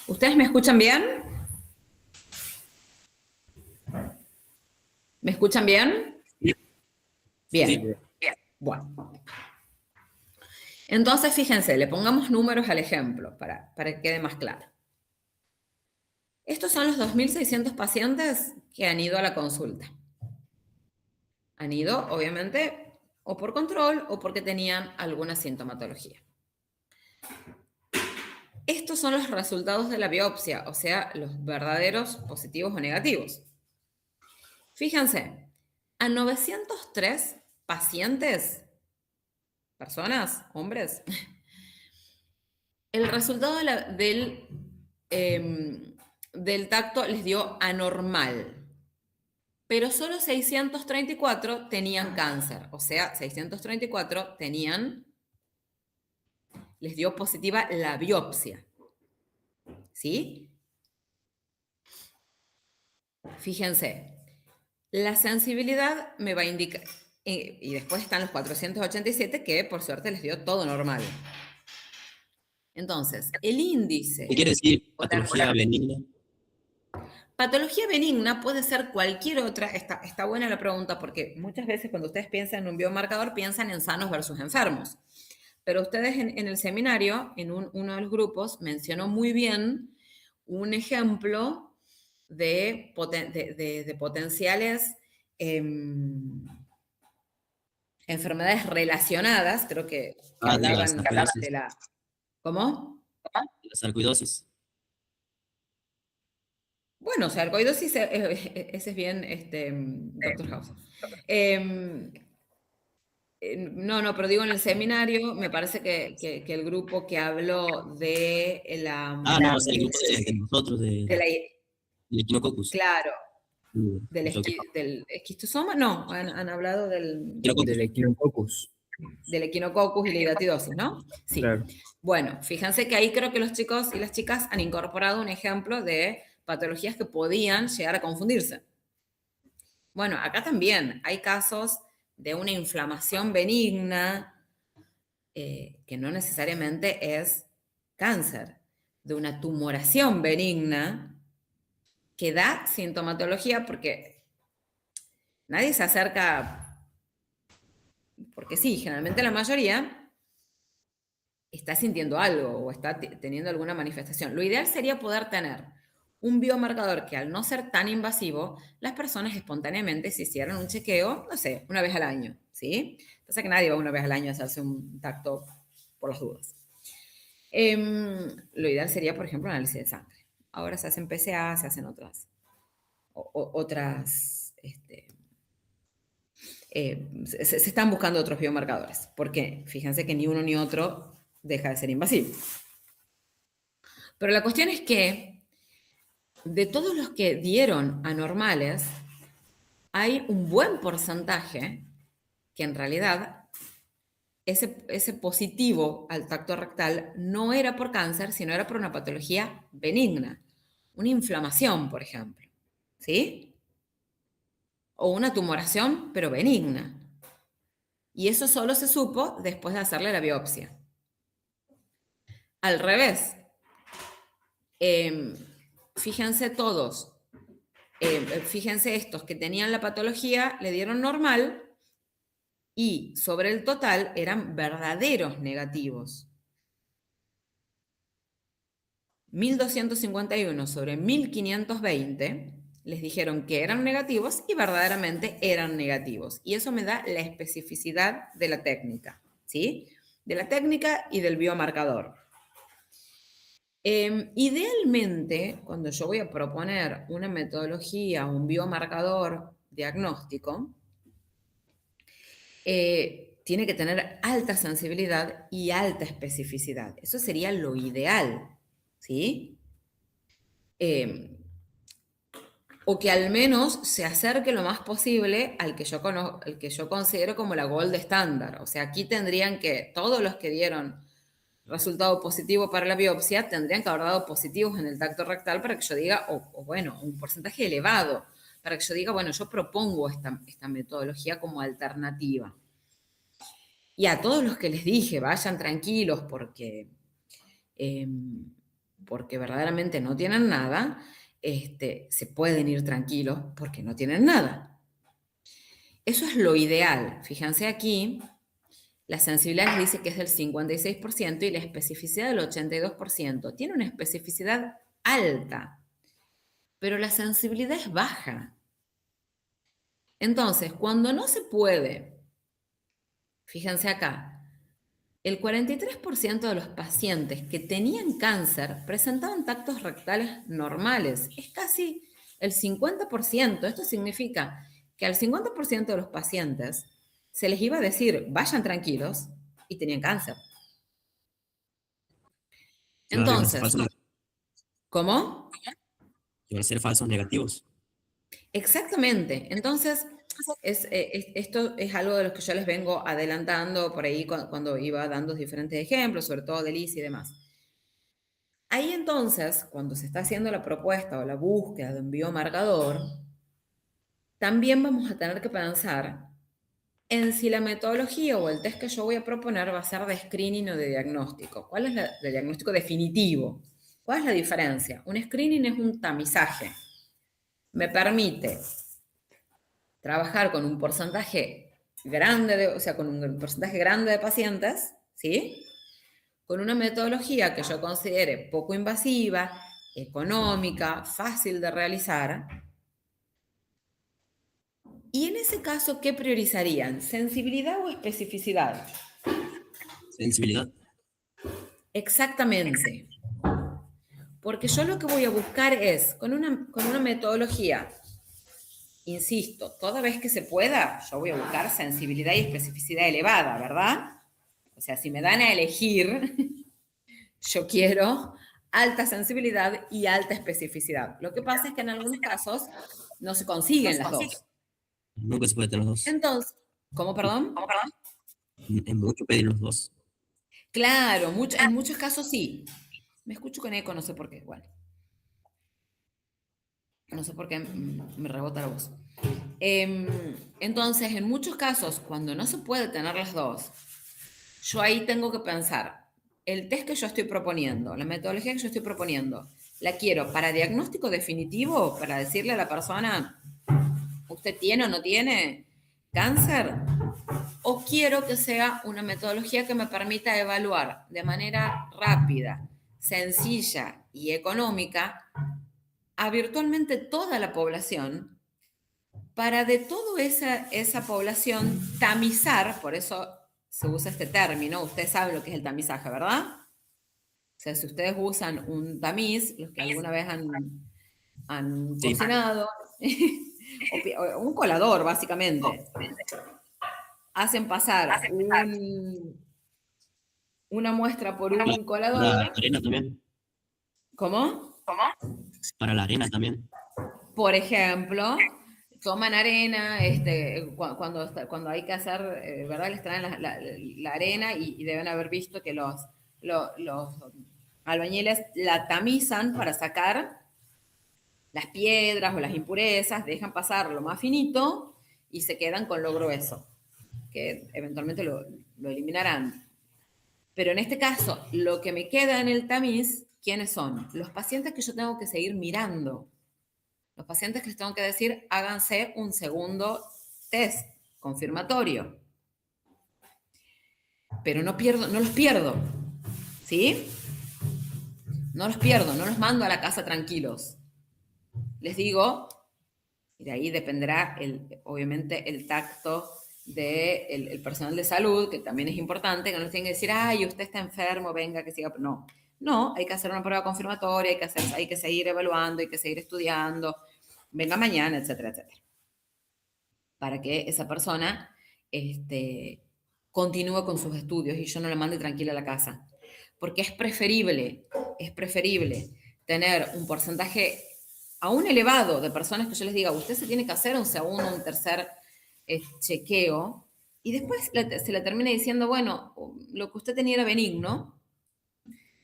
¿Ustedes me escuchan bien? ¿Me escuchan bien? Bien. Sí. Bien. Bueno. Entonces, fíjense, le pongamos números al ejemplo para que quede más claro. Estos son los 2.600 pacientes que han ido a la consulta. Han ido, obviamente, o por control o porque tenían alguna sintomatología. Estos son los resultados de la biopsia, o sea, los verdaderos positivos o negativos. Fíjense, a 903 pacientes, personas, hombres, el resultado del tacto les dio anormal, pero solo 634 tenían cáncer, o sea, 634 les dio positiva la biopsia, ¿sí? Fíjense, la sensibilidad me va a indicar, y después están los 487 que por suerte les dio todo normal. Entonces, el índice... ¿Qué quiere decir patología benigna? Patología benigna puede ser cualquier otra, está buena la pregunta porque muchas veces cuando ustedes piensan en un biomarcador piensan en sanos versus enfermos. Pero ustedes en el seminario, en uno de los grupos, mencionó muy bien un ejemplo de potenciales enfermedades relacionadas, creo que de la hablaban sarcoidosis. de la... ¿Cómo? La sarcoidosis. Bueno, sarcoidosis, ese es bien, Dr. House. No, pero digo en el seminario, me parece que el grupo que habló de la... No, es el grupo de nosotros, de la, del Echinococcus. claro, del Echinococcus. esquistosoma, no, han hablado del Equinococcus. equinococcus y la hidatidosis, ¿no? Sí. Claro. Bueno, fíjense que ahí creo que los chicos y las chicas han incorporado un ejemplo de patologías que podían llegar a confundirse. Bueno, acá también hay casos de una inflamación benigna que no necesariamente es cáncer, de una tumoración benigna que da sintomatología porque nadie se acerca, porque sí, generalmente la mayoría está sintiendo algo o está teniendo alguna manifestación. Lo ideal sería poder tener un biomarcador que al no ser tan invasivo, las personas espontáneamente se hicieran un chequeo, no sé, una vez al año, ¿sí? Pasa que nadie va una vez al año a hacerse un tacto por las dudas. Lo ideal sería, por ejemplo, análisis de sangre. Ahora se hacen PSA, se hacen se están buscando otros biomarcadores, porque fíjense que ni uno ni otro deja de ser invasivo. Pero la cuestión es que de todos los que dieron anormales, hay un buen porcentaje que en realidad ese positivo al tacto rectal no era por cáncer, sino era por una patología benigna. una inflamación, por ejemplo, ¿sí? O una tumoración, pero benigna. Y eso solo se supo después de hacerle la biopsia. Al revés, fíjense todos, fíjense estos que tenían la patología, le dieron normal y sobre el total eran verdaderos negativos. 1251 sobre 1520 les dijeron que eran negativos y verdaderamente eran negativos. Y eso me da la especificidad de la técnica, ¿sí? De la técnica y del biomarcador. Idealmente, cuando yo voy a proponer una metodología, un biomarcador diagnóstico, tiene que tener alta sensibilidad y alta especificidad. Eso sería lo ideal, ¿sí? O que al menos se acerque lo más posible al que yo considero como la gold estándar. O sea, aquí tendrían que, todos los que dieron resultado positivo para la biopsia, tendrían que haber dado positivos en el tacto rectal para que yo diga, o bueno, un porcentaje elevado, para que yo diga, bueno, yo propongo esta metodología como alternativa. Y a todos los que les dije, vayan tranquilos porque verdaderamente no tienen nada, se pueden ir tranquilos porque no tienen nada. Eso es lo ideal. Fíjense aquí, la sensibilidad les dice que es del 56% y la especificidad del 82%. Tiene una especificidad alta, pero la sensibilidad es baja. Entonces, cuando no se puede, fíjense acá, el 43% de los pacientes que tenían cáncer presentaban tactos rectales normales. Es casi el 50%. Esto significa que al 50% de los pacientes se les iba a decir, vayan tranquilos, y tenían cáncer. Claro, iban a ser Entonces, ¿cómo? iban a ser falsos negativos. Exactamente. Entonces, esto es algo de lo que yo les vengo adelantando por ahí cuando iba dando diferentes ejemplos, sobre todo de Liz y demás. Ahí entonces, cuando se está haciendo la propuesta o la búsqueda de un biomarcador, también vamos a tener que pensar en si la metodología o el test que yo voy a proponer va a ser de screening o de diagnóstico. ¿Cuál es la de diagnóstico definitivo? ¿Cuál es la diferencia? Un screening es un tamizaje. Me permite trabajar con un porcentaje grande, con un porcentaje grande de pacientes, ¿sí? Con una metodología que yo considere poco invasiva, económica, fácil de realizar. Y en ese caso, ¿qué priorizarían? ¿Sensibilidad o especificidad? Sensibilidad. Exactamente. Porque yo lo que voy a buscar es, con una metodología, insisto, toda vez que se pueda, yo voy a buscar sensibilidad y especificidad elevada, ¿verdad? O sea, si me dan a elegir, yo quiero alta sensibilidad y alta especificidad. Lo que pasa es que en algunos casos no se consiguen las dos. Nunca se puede tener los dos. Entonces, ¿cómo, perdón? Es mucho pedir los dos. Claro, en muchos casos sí. Me escucho con eco, no sé por qué. Bueno, no sé por qué me rebota la voz. Entonces, en muchos casos, cuando no se puede tener las dos, yo ahí tengo que pensar, el test que yo estoy proponiendo, la metodología que yo estoy proponiendo, ¿la quiero para diagnóstico definitivo? Para decirle a la persona, ¿usted tiene o no tiene cáncer? ¿O quiero que sea una metodología que me permita evaluar de manera rápida, sencilla y económica a virtualmente toda la población, para de toda esa población tamizar, por eso se usa este término, ustedes saben lo que es el tamizaje, ¿verdad? O sea, si ustedes usan un tamiz, los que alguna vez han Sí. cocinado, o un colador, básicamente, hacen pasar una muestra por un Para colador. la arena también. ¿Cómo? Para la arena también. Por ejemplo, toman arena, cuando hay que hacer, ¿verdad? Les traen la arena y deben haber visto que los albañiles la tamizan para sacar las piedras o las impurezas, dejan pasar lo más finito y se quedan con lo grueso, que eventualmente lo eliminarán. Pero en este caso, lo que me queda en el tamiz, ¿quiénes son? Los pacientes que yo tengo que seguir mirando. Los pacientes que les tengo que decir, háganse un segundo test confirmatorio. Pero no los pierdo, ¿sí? No los pierdo, no los mando a la casa tranquilos. Les digo, y de ahí dependerá, obviamente, el tacto del personal de salud, que también es importante, que no les tienen que decir, ay, usted está enfermo, venga, que siga. No, hay que hacer una prueba confirmatoria, hay que seguir evaluando, hay que seguir estudiando, venga mañana, etcétera, etcétera. Para que esa persona continúe con sus estudios y yo no la mande tranquila a la casa. Porque es preferible tener un porcentaje aún elevado de personas que yo les diga, usted se tiene que hacer un segundo, un tercer chequeo, y después se le termina diciendo, bueno, lo que usted tenía era benigno,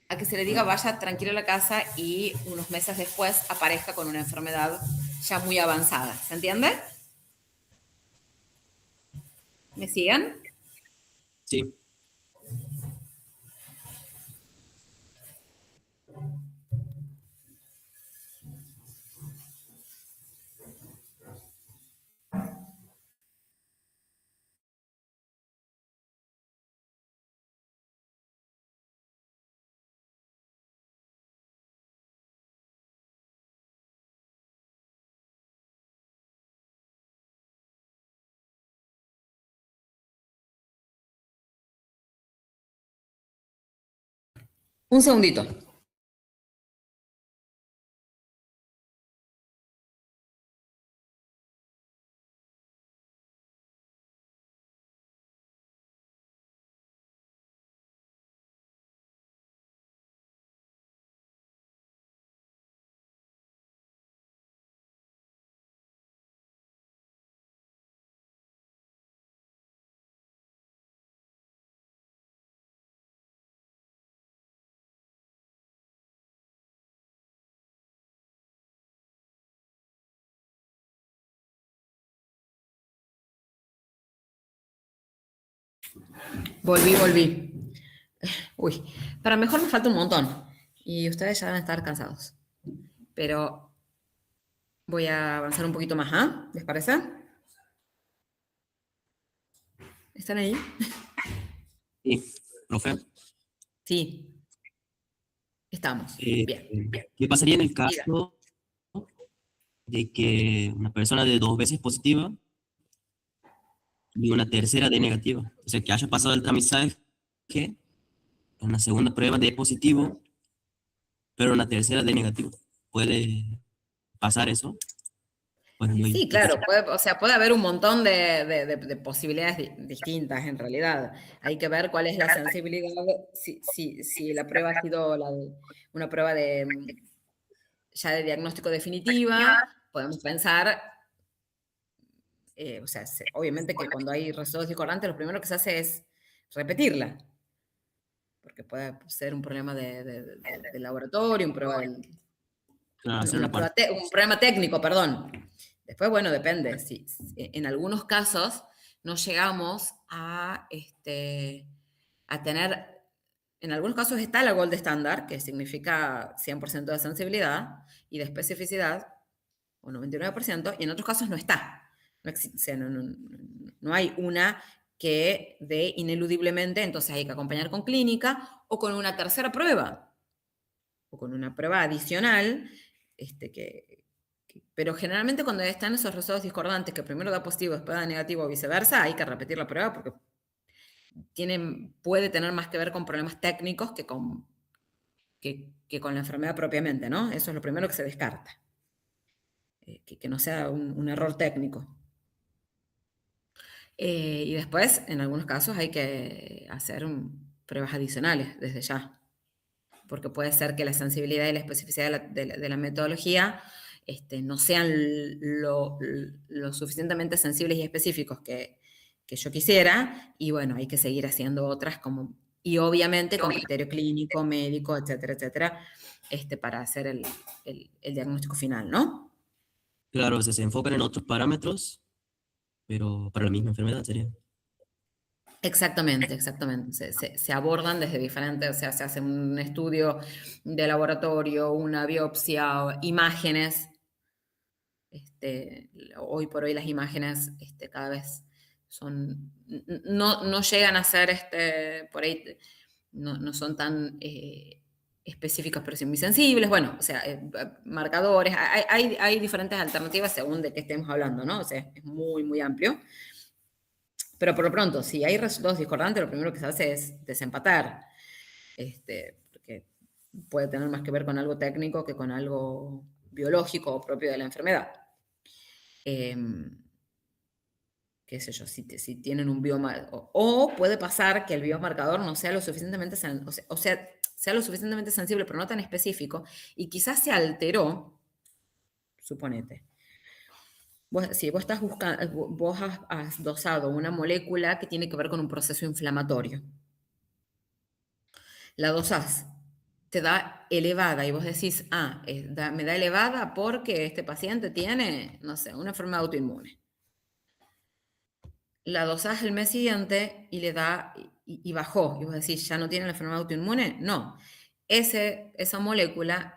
a que se le diga vaya tranquilo a la casa y unos meses después aparezca con una enfermedad ya muy avanzada. ¿Se entiende? ¿Me siguen? Sí. Un segundito. Volví. Uy, para mejor me falta un montón. Y ustedes ya deben estar cansados. Pero voy a avanzar un poquito más, ¿ah? ¿Les parece? ¿Están ahí? Sí, profe. Sí. Estamos. Bien. ¿Qué pasaría en el Diga. caso de que una persona de 2 veces positiva y una tercera de negativa? O sea, que haya pasado el tamizaje, en una segunda prueba de positivo, pero una tercera de negativo. ¿Puede pasar eso? Pues muy Sí, difícil. claro, puede haber un montón de posibilidades distintas en realidad. Hay que ver cuál es la sensibilidad, si la prueba ha sido una prueba ya de diagnóstico definitiva, podemos pensar, o sea, obviamente que cuando hay resultados discordantes, lo primero que se hace es repetirla, porque puede ser un problema de laboratorio, Claro, hacer una parte. un problema técnico, perdón. Después, bueno, depende. Si en algunos casos no llegamos a tener, en algunos casos está la gold standard, que significa 100% de sensibilidad y de especificidad, o 99%, y en otros casos no está. No, o sea, no hay una que dé ineludiblemente, entonces hay que acompañar con clínica o con una tercera prueba, o con una prueba adicional, pero generalmente cuando están esos resultados discordantes, que primero da positivo, después da negativo o viceversa, hay que repetir la prueba porque puede tener más que ver con problemas técnicos que con la enfermedad propiamente, ¿no? Eso es lo primero que se descarta. Que no sea un error técnico. Y después, en algunos casos, hay que hacer pruebas adicionales desde ya, porque puede ser que la sensibilidad y la especificidad de la metodología no sean lo suficientemente sensibles y específicos que yo quisiera, y bueno, hay que seguir haciendo otras como Y obviamente con criterio clínico, médico, etcétera, etcétera, para hacer el diagnóstico final, ¿no? Claro, o sea, se enfocan en otros parámetros, pero para la misma enfermedad sería. Exactamente, exactamente. Se abordan desde diferentes, o sea, se hace un estudio de laboratorio, una biopsia, imágenes. Hoy por hoy las imágenes cada vez no llegan a ser por ahí, no son tan específicas, pero sí muy sensibles. Bueno, o sea, marcadores, hay diferentes alternativas según de qué estemos hablando, ¿no? O sea, es muy, muy amplio. Pero por lo pronto, si hay resultados discordantes, lo primero que se hace es desempatar, porque puede tener más que ver con algo técnico que con algo biológico o propio de la enfermedad. Qué sé yo, si tienen un biomarcador, o puede pasar que el biomarcador no sea lo suficientemente, sea lo suficientemente sensible, pero no tan específico, y quizás se alteró, suponete. Si vos estás buscando, vos has dosado una molécula que tiene que ver con un proceso inflamatorio. La dosás, te da elevada y vos decís, me da elevada porque este paciente tiene, no sé, una enfermedad autoinmune. La dosás el mes siguiente y le da, y bajó. Y vos decís, ¿ya no tiene la enfermedad autoinmune? No. Esa molécula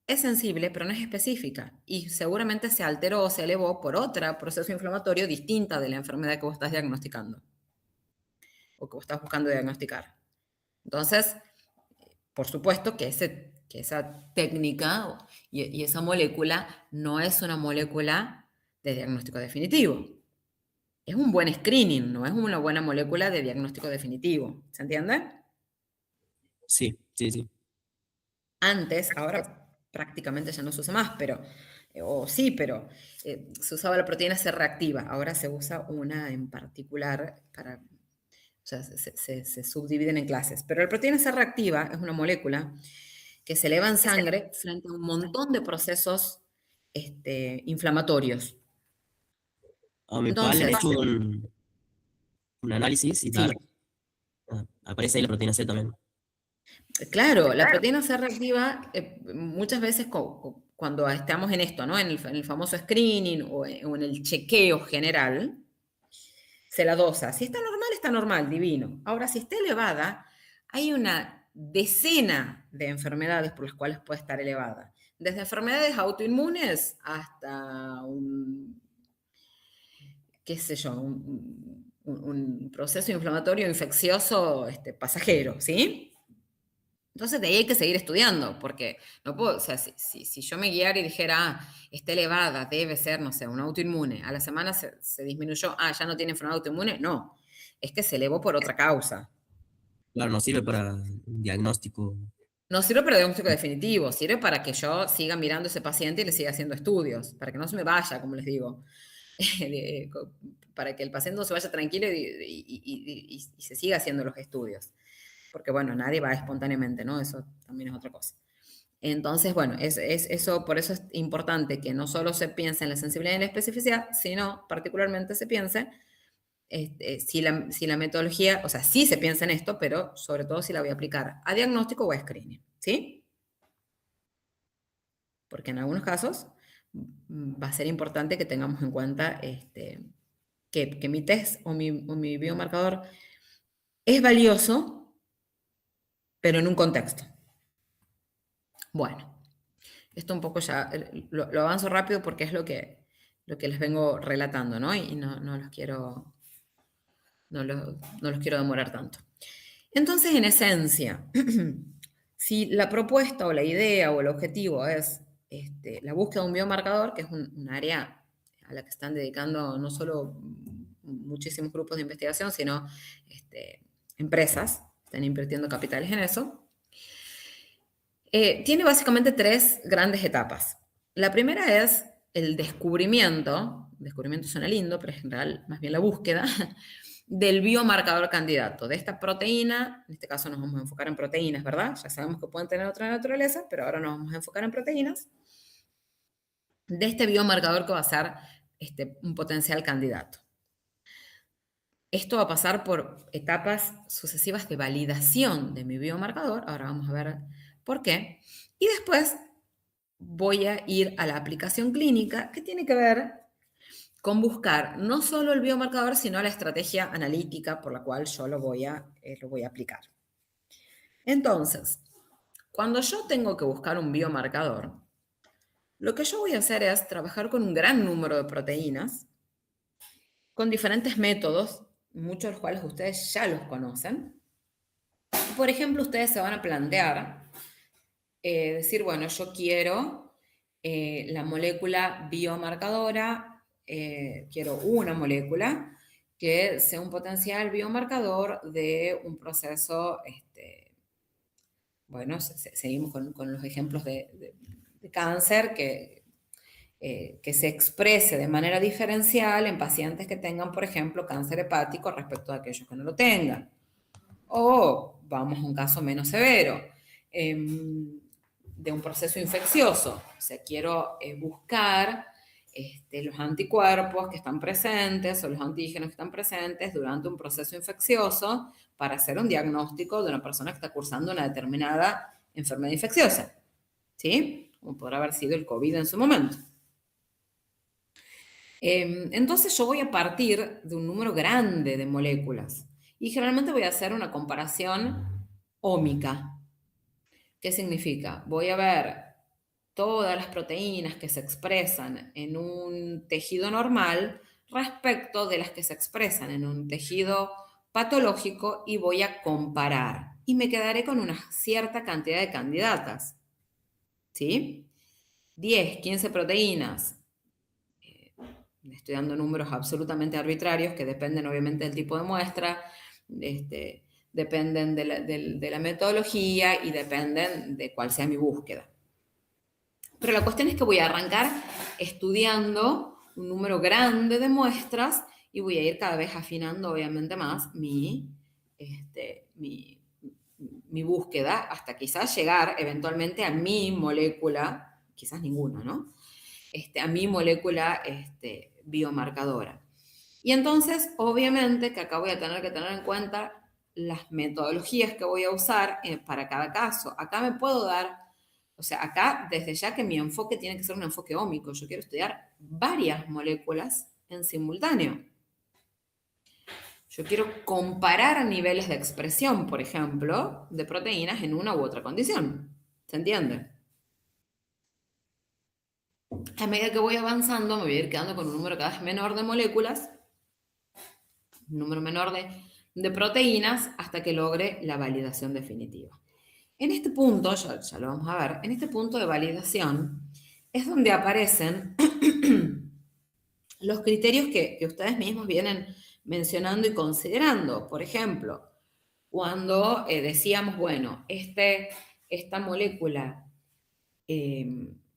es sensible, pero no es específica. Y seguramente se alteró o se elevó por otro proceso inflamatorio distinta de la enfermedad que vos estás diagnosticando. O que vos estás buscando diagnosticar. Entonces, por supuesto que esa técnica y esa molécula no es una molécula de diagnóstico definitivo. Es un buen screening, no es una buena molécula de diagnóstico definitivo. ¿Se entiende? Sí, sí, sí. Antes, ahora prácticamente ya no se usa más, pero se usaba la proteína C reactiva. Ahora se usa una en particular o sea, se subdividen en clases. Pero la proteína C reactiva es una molécula que se eleva en sangre frente a un montón de procesos inflamatorios. A mi papá le han Entonces, hecho un análisis y sí, tal. Aparece ahí la proteína C también. claro, la proteína C reactiva muchas veces cuando estamos en esto, ¿no? En el famoso screening o en el chequeo general, se la dosa. Si está normal, divino. Ahora, si está elevada, hay una decena de enfermedades por las cuales puede estar elevada. Desde enfermedades autoinmunes hasta qué sé yo, un proceso inflamatorio infeccioso pasajero, ¿sí? Entonces de ahí hay que seguir estudiando, porque no puedo, o sea, si yo me guiara y dijera, está elevada, debe ser, no sé, un autoinmune, a la semana se disminuyó, ya no tiene enfermedad autoinmune, no, es que se elevó por otra causa. Claro, no sirve para diagnóstico. No sirve para diagnóstico definitivo, sirve para que yo siga mirando a ese paciente y le siga haciendo estudios, para que no se me vaya, como les digo, para que el paciente no se vaya tranquilo y se siga haciendo los estudios. Porque bueno, nadie va espontáneamente, ¿no? Eso también es otra cosa. Entonces, bueno, eso, por eso es importante que no solo se piense en la sensibilidad y en la especificidad, sino particularmente se piense si la metodología, o sea, sí se piensa en esto, pero sobre todo si la voy a aplicar a diagnóstico o a screening, ¿sí? Porque en algunos casos va a ser importante que tengamos en cuenta que mi test o mi biomarcador es valioso, pero en un contexto. Bueno, esto un poco ya lo avanzo rápido porque es lo que les vengo relatando, ¿no? Y no los quiero demorar tanto. Entonces, en esencia, si la propuesta o la idea o el objetivo es la búsqueda de un biomarcador, que es un área a la que están dedicando no solo muchísimos grupos de investigación, sino empresas, están invirtiendo capitales en eso, tiene básicamente 3 grandes etapas. La primera es el descubrimiento suena lindo, pero es en realidad más bien la búsqueda, del biomarcador candidato, de esta proteína, en este caso nos vamos a enfocar en proteínas, ¿verdad? Ya sabemos que pueden tener otra naturaleza, pero ahora nos vamos a enfocar en proteínas, de este biomarcador que va a ser un potencial candidato. esto va a pasar por etapas sucesivas de validación de mi biomarcador. Ahora vamos a ver por qué. Y después voy a ir a la aplicación clínica, que tiene que ver con buscar no solo el biomarcador, sino la estrategia analítica por la cual yo lo voy a aplicar. Entonces, cuando yo tengo que buscar un biomarcador, lo que yo voy a hacer es trabajar con un gran número de proteínas, con diferentes métodos, muchos de los cuales ustedes ya los conocen. Por ejemplo, ustedes se van a plantear, decir, bueno, yo quiero la molécula biomarcadora, quiero una molécula que sea un potencial biomarcador de un proceso, bueno, seguimos con los ejemplos de cáncer, que se exprese de manera diferencial en pacientes que tengan, por ejemplo, cáncer hepático respecto a aquellos que no lo tengan. O vamos a un caso menos severo, de un proceso infeccioso. O sea, quiero buscar los anticuerpos que están presentes o los antígenos que están presentes durante un proceso infeccioso para hacer un diagnóstico de una persona que está cursando una determinada enfermedad infecciosa. ¿Sí? Como podrá haber sido el COVID en su momento. Entonces yo voy a partir de un número grande de moléculas y generalmente voy a hacer una comparación ómica. ¿Qué significa? Voy a ver todas las proteínas que se expresan en un tejido normal respecto de las que se expresan en un tejido patológico y voy a comparar. Y me quedaré con una cierta cantidad de candidatas. ¿Sí? 10, 15 proteínas. Estoy dando números absolutamente arbitrarios que dependen obviamente del tipo de muestra, dependen de la metodología y dependen de cuál sea mi búsqueda. Pero la cuestión es que voy a arrancar estudiando un número grande de muestras y voy a ir cada vez afinando obviamente más mi búsqueda hasta quizás llegar eventualmente a mi molécula, quizás ninguna, ¿no? A mi molécula biomarcadora. Y entonces, obviamente, que acá voy a tener que tener en cuenta las metodologías que voy a usar para cada caso. Acá me puedo dar, o sea, acá desde ya que mi enfoque tiene que ser un enfoque ómico. Yo quiero estudiar varias moléculas en simultáneo. Yo quiero comparar niveles de expresión, por ejemplo, de proteínas en una u otra condición. ¿Se entiende? A medida que voy avanzando, me voy a ir quedando con un número cada vez menor de moléculas, un número menor de proteínas, hasta que logre la validación definitiva. En este punto, ya lo vamos a ver, en este punto de validación es donde aparecen los criterios que ustedes mismos vienen mencionando y considerando. Por ejemplo, cuando decíamos, bueno, esta molécula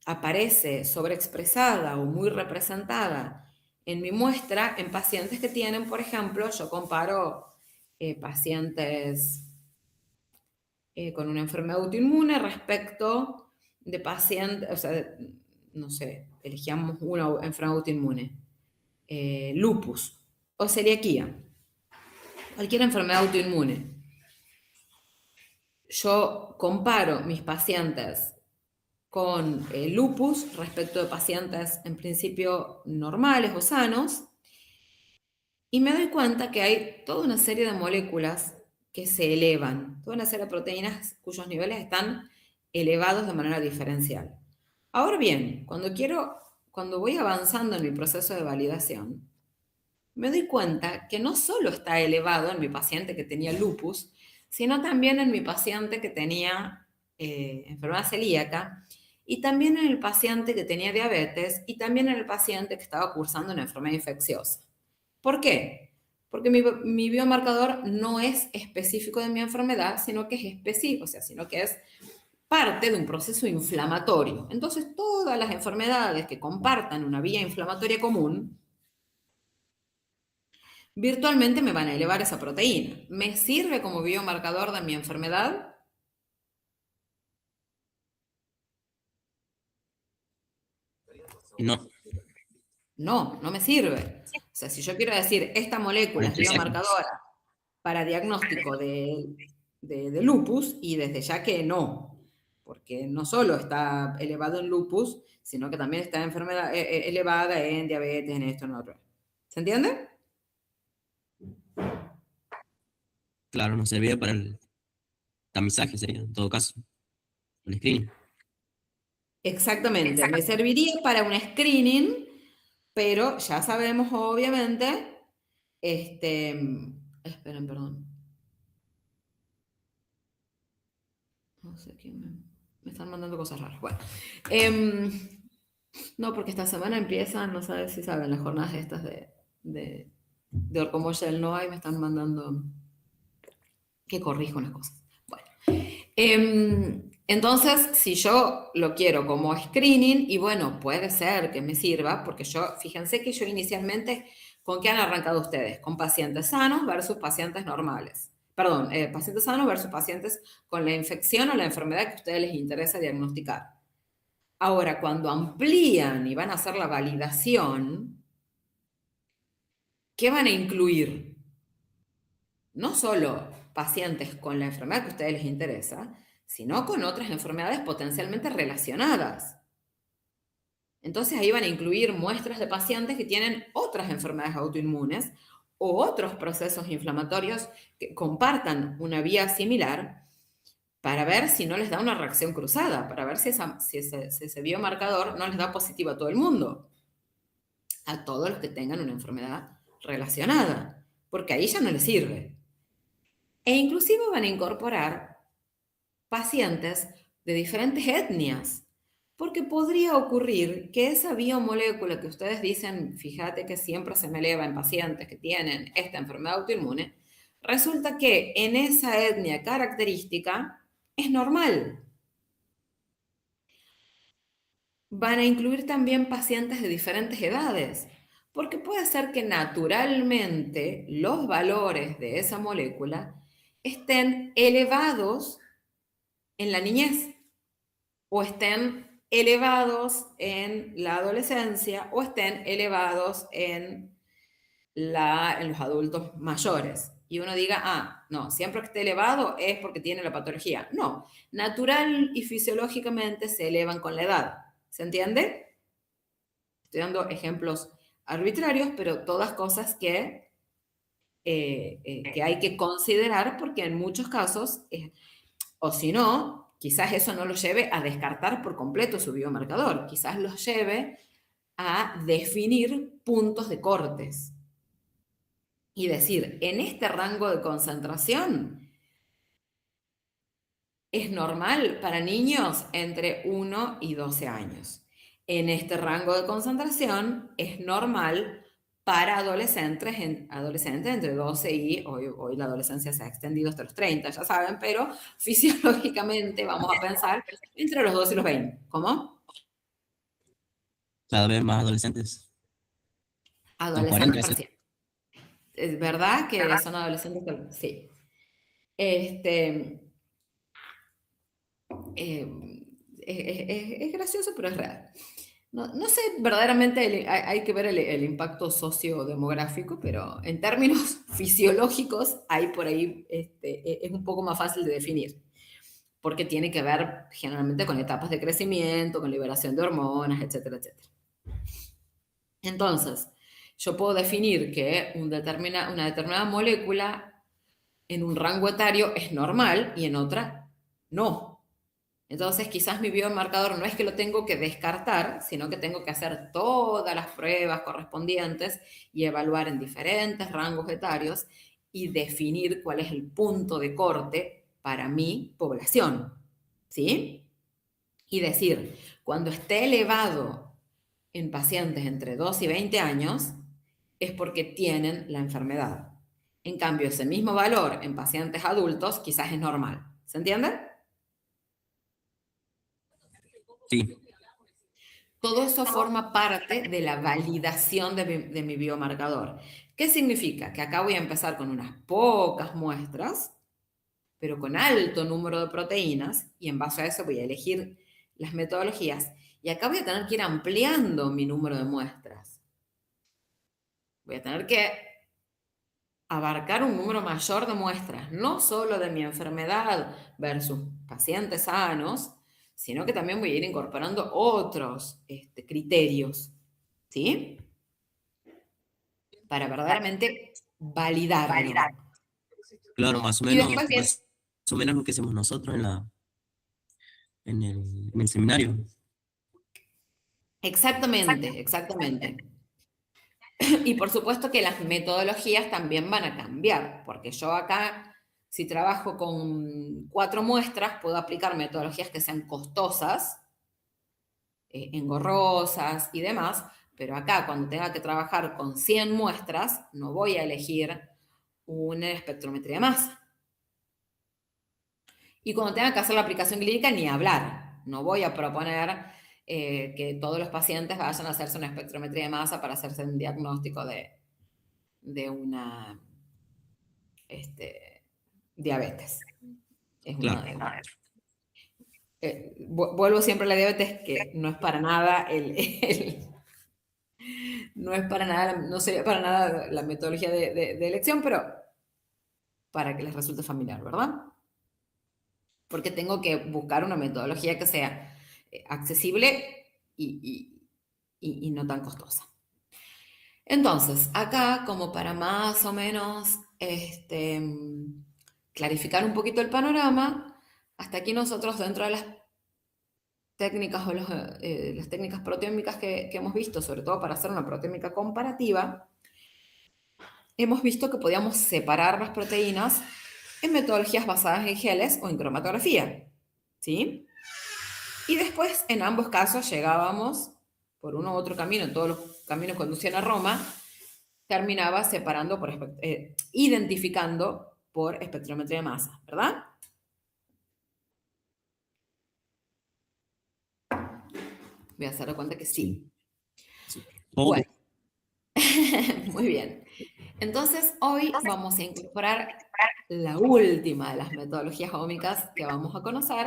aparece sobreexpresada o muy representada en mi muestra en pacientes que tienen, por ejemplo, yo comparo pacientes con una enfermedad autoinmune respecto de pacientes, o sea, no sé, elegíamos una enfermedad autoinmune, lupus o celiaquía, cualquier enfermedad autoinmune. Yo comparo mis pacientes con lupus respecto de pacientes en principio normales o sanos y me doy cuenta que hay toda una serie de moléculas que se elevan, toda una serie de proteínas cuyos niveles están elevados de manera diferencial. Ahora bien, cuando voy avanzando en mi proceso de validación, me doy cuenta que no solo está elevado en mi paciente que tenía lupus, sino también en mi paciente que tenía enfermedad celíaca, y también en el paciente que tenía diabetes, y también en el paciente que estaba cursando una enfermedad infecciosa. ¿Por qué? Porque mi biomarcador no es específico de mi enfermedad, sino que es específico, o sea, sino que es parte de un proceso inflamatorio. Entonces, todas las enfermedades que compartan una vía inflamatoria común, virtualmente me van a elevar esa proteína. ¿Me sirve como biomarcador de mi enfermedad? No. No, no me sirve. O sea, si yo quiero decir, esta molécula es biomarcadora para diagnóstico de lupus, y desde ya que no, porque no solo está elevado en lupus, sino que también está enfermedad elevada en diabetes, en esto, en lo otro. ¿Se entiende? Claro, no servía para el tamizaje, sería, en todo caso, el screening. Exactamente, me serviría para un screening, pero ya sabemos, obviamente, esperen, perdón. No sé quién me están mandando cosas raras. Bueno, no, porque esta semana empiezan, no sabes si saben, las jornadas estas de Orcomoshel no hay, me están mandando que corrijo unas cosas. Bueno, entonces, si yo lo quiero como screening, y bueno, puede ser que me sirva, porque fíjense que yo inicialmente, ¿con qué han arrancado ustedes? Con pacientes sanos versus pacientes normales. Perdón, pacientes sanos versus pacientes con la infección o la enfermedad que a ustedes les interesa diagnosticar. Ahora, cuando amplían y van a hacer la validación, ¿qué van a incluir? No solo pacientes con la enfermedad que a ustedes les interesa, sino con otras enfermedades potencialmente relacionadas. Entonces ahí van a incluir muestras de pacientes que tienen otras enfermedades autoinmunes o otros procesos inflamatorios que compartan una vía similar, para ver si no les da una reacción cruzada, para ver si ese biomarcador no les da positivo a todo el mundo, a todos los que tengan una enfermedad relacionada, porque ahí ya no les sirve. E inclusive van a incorporar pacientes de diferentes etnias, porque podría ocurrir que esa biomolécula que ustedes dicen, fíjate que siempre se me eleva en pacientes que tienen esta enfermedad autoinmune, resulta que en esa etnia característica es normal. Van a incluir también pacientes de diferentes edades, porque puede ser que naturalmente los valores de esa molécula estén elevados en la niñez, o estén elevados en la adolescencia, o estén elevados en los adultos mayores. Y uno diga, ah, no, siempre que esté elevado es porque tiene la patología. No, natural y fisiológicamente se elevan con la edad. ¿Se entiende? Estoy dando ejemplos arbitrarios, pero todas cosas que hay que considerar, porque en muchos casos, o si no, quizás eso no lo lleve a descartar por completo su biomarcador, quizás lo lleve a definir puntos de cortes y decir, en este rango de concentración es normal para niños entre 1 y 12 años. En este rango de concentración es normal para adolescentes entre 12 y, hoy la adolescencia se ha extendido hasta los 30, ya saben, pero fisiológicamente vamos a pensar entre los 12 y los 20. ¿Cómo? Cada vez más adolescentes. Con 40, Adolescentes parciales. ¿Es verdad que son adolescentes? Sí. Es gracioso, pero es real. No sé, verdaderamente hay que ver el impacto sociodemográfico, pero en términos fisiológicos hay por ahí, es un poco más fácil de definir, porque tiene que ver generalmente con etapas de crecimiento, con liberación de hormonas, etcétera, etcétera. Entonces, yo puedo definir que una determinada molécula en un rango etario es normal y en otra no. Entonces, quizás mi biomarcador no es que lo tengo que descartar, sino que tengo que hacer todas las pruebas correspondientes y evaluar en diferentes rangos etarios y definir cuál es el punto de corte para mi población. ¿Sí? Y decir, cuando esté elevado en pacientes entre 2 y 20 años, es porque tienen la enfermedad. En cambio, ese mismo valor en pacientes adultos quizás es normal. ¿Se entiende? Sí, Todo eso forma parte de la validación de mi biomarcador. ¿Qué significa? Que acá voy a empezar con unas pocas muestras, pero con alto número de proteínas, y en base a eso voy a elegir las metodologías. Y acá voy a tener que ir ampliando mi número de muestras. Voy a tener que abarcar un número mayor de muestras, no solo de mi enfermedad versus pacientes sanos, sino que también voy a ir incorporando otros criterios, ¿sí? Para verdaderamente validarlo. Claro, más o Y menos, después bien, más o menos lo que hacemos nosotros en el seminario. exactamente, exactamente. Y por supuesto que las metodologías también van a cambiar, porque yo acá, si trabajo con 4 muestras, puedo aplicar metodologías que sean costosas, engorrosas y demás, pero acá cuando tenga que trabajar con 100 muestras, no voy a elegir una espectrometría de masa. Y cuando tenga que hacer la aplicación clínica, ni hablar. No voy a proponer que todos los pacientes vayan a hacerse una espectrometría de masa para hacerse un diagnóstico de una diabetes. Es Claro, vuelvo siempre a la diabetes, que no es para nada no es para nada, no sería para nada la metodología de elección, pero para que les resulte familiar, ¿verdad? Porque tengo que buscar una metodología que sea accesible y no tan costosa. Entonces, acá, como para más o menos clarificar un poquito el panorama, hasta aquí nosotros dentro de las técnicas o las técnicas proteómicas que hemos visto, sobre todo para hacer una proteómica comparativa, hemos visto que podíamos separar las proteínas en metodologías basadas en geles o en cromatografía, ¿sí? Y después, en ambos casos, llegábamos por uno u otro camino, todos los caminos conducían a Roma, terminaba separando, identificando por espectrometría de masa, ¿verdad? Voy a hacer de cuenta que sí. sí. Bueno, muy bien. Entonces, hoy vamos a incorporar la última de las metodologías ómicas que vamos a conocer,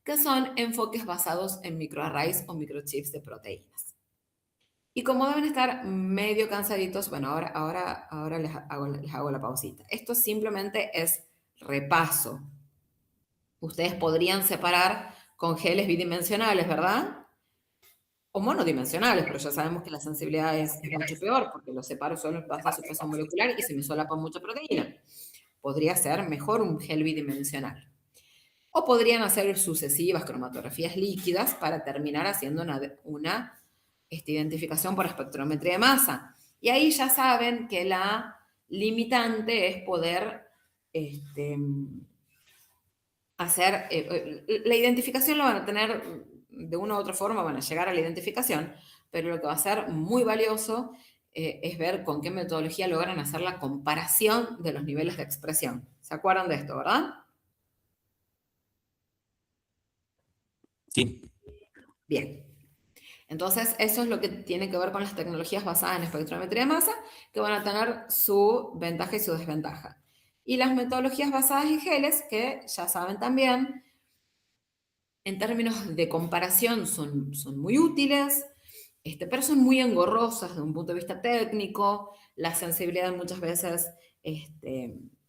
que son enfoques basados en microarrays o microchips de proteínas. Y como deben estar medio cansaditos, bueno, ahora les hago la pausita. Esto simplemente es repaso. Ustedes podrían separar con geles bidimensionales, ¿verdad? O monodimensionales, pero ya sabemos que la sensibilidad es mucho peor porque los separo solo en base a su peso molecular y se me solapa mucha proteína. Podría ser mejor un gel bidimensional. O podrían hacer sucesivas cromatografías líquidas para terminar haciendo una identificación por espectrometría de masa. Y ahí ya saben que la limitante es poder hacer, la identificación la van a tener de una u otra forma, van a llegar a la identificación, pero lo que va a ser muy valioso es ver con qué metodología logran hacer la comparación de los niveles de expresión. ¿Se acuerdan de esto, verdad? Sí, Bien. Entonces, eso es lo que tiene que ver con las tecnologías basadas en espectrometría de masa, que van a tener su ventaja y su desventaja. Y las metodologías basadas en geles, que ya saben también, en términos de comparación son muy útiles, pero son muy engorrosas desde un punto de vista técnico. La sensibilidad muchas veces es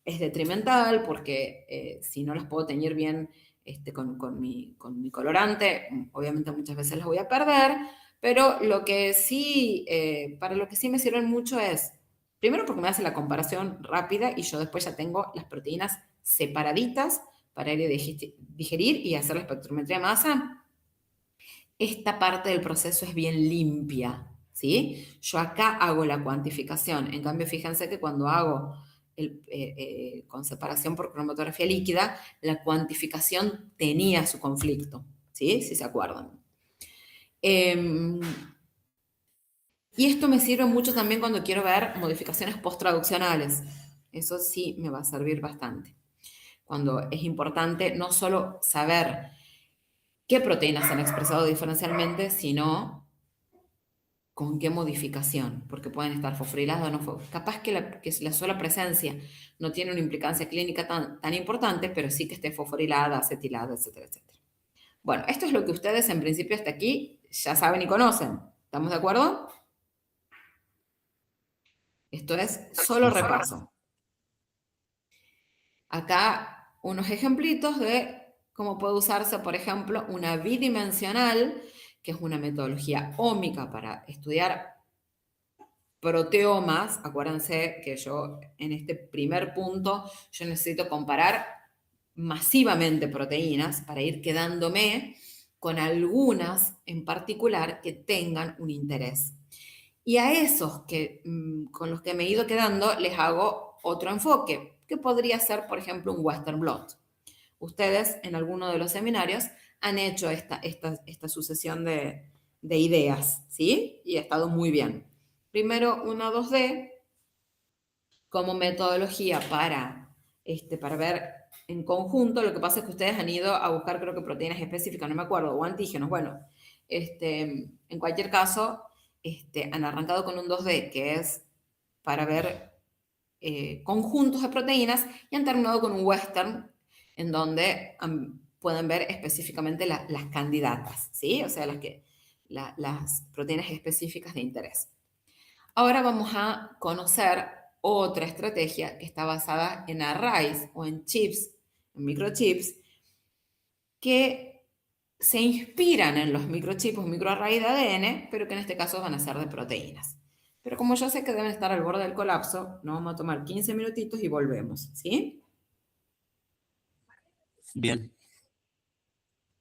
detrimental porque si no las puedo teñir bien con mi colorante, obviamente muchas veces las voy a perder, pero lo que sí, para lo que sí me sirven mucho es, primero porque me hace la comparación rápida y yo después ya tengo las proteínas separaditas para ir a digerir y hacer la espectrometría de masa. Esta parte del proceso es bien limpia, ¿sí? Yo acá hago la cuantificación. En cambio, fíjense que cuando hago con separación por cromatografía líquida, la cuantificación tenía su conflicto, ¿sí? Si se acuerdan. Y esto me sirve mucho también cuando quiero ver modificaciones post-traduccionales. Eso sí me va a servir bastante. Cuando es importante no solo saber qué proteínas se han expresado diferencialmente, sino con qué modificación, porque pueden estar fosforiladas o no. Capaz que la sola presencia no tiene una implicancia clínica tan importante, pero sí que esté fosforilada, acetilada, etcétera, etcétera. Bueno, esto es lo que ustedes en principio hasta aquí ya saben y conocen. ¿Estamos de acuerdo? Esto es solo repaso. Acá unos ejemplitos de cómo puede usarse, por ejemplo, una bidimensional, que es una metodología ómica para estudiar proteomas. Acuérdense que yo en este primer punto yo necesito comparar masivamente proteínas para ir quedándome con algunas en particular que tengan un interés. Y a esos con los que me he ido quedando les hago otro enfoque, que podría ser, por ejemplo, un Western blot. Ustedes en alguno de los seminarios han hecho esta sucesión de ideas, ¿sí? Y ha estado muy bien. Primero, una 2D como metodología para ver en conjunto. Lo que pasa es que ustedes han ido a buscar, creo que proteínas específicas, no me acuerdo, o antígenos. Bueno, en cualquier caso, han arrancado con un 2D, que es para ver conjuntos de proteínas, y han terminado con un western, en donde pueden ver específicamente las candidatas, ¿sí? O sea, las proteínas específicas de interés. Ahora vamos a conocer otra estrategia que está basada en arrays o en chips, en microchips, que se inspiran en los microchips o microarrays de ADN, pero que en este caso van a ser de proteínas. Pero como yo sé que deben estar al borde del colapso, nos vamos a tomar 15 minutitos y volvemos, ¿sí? Bien.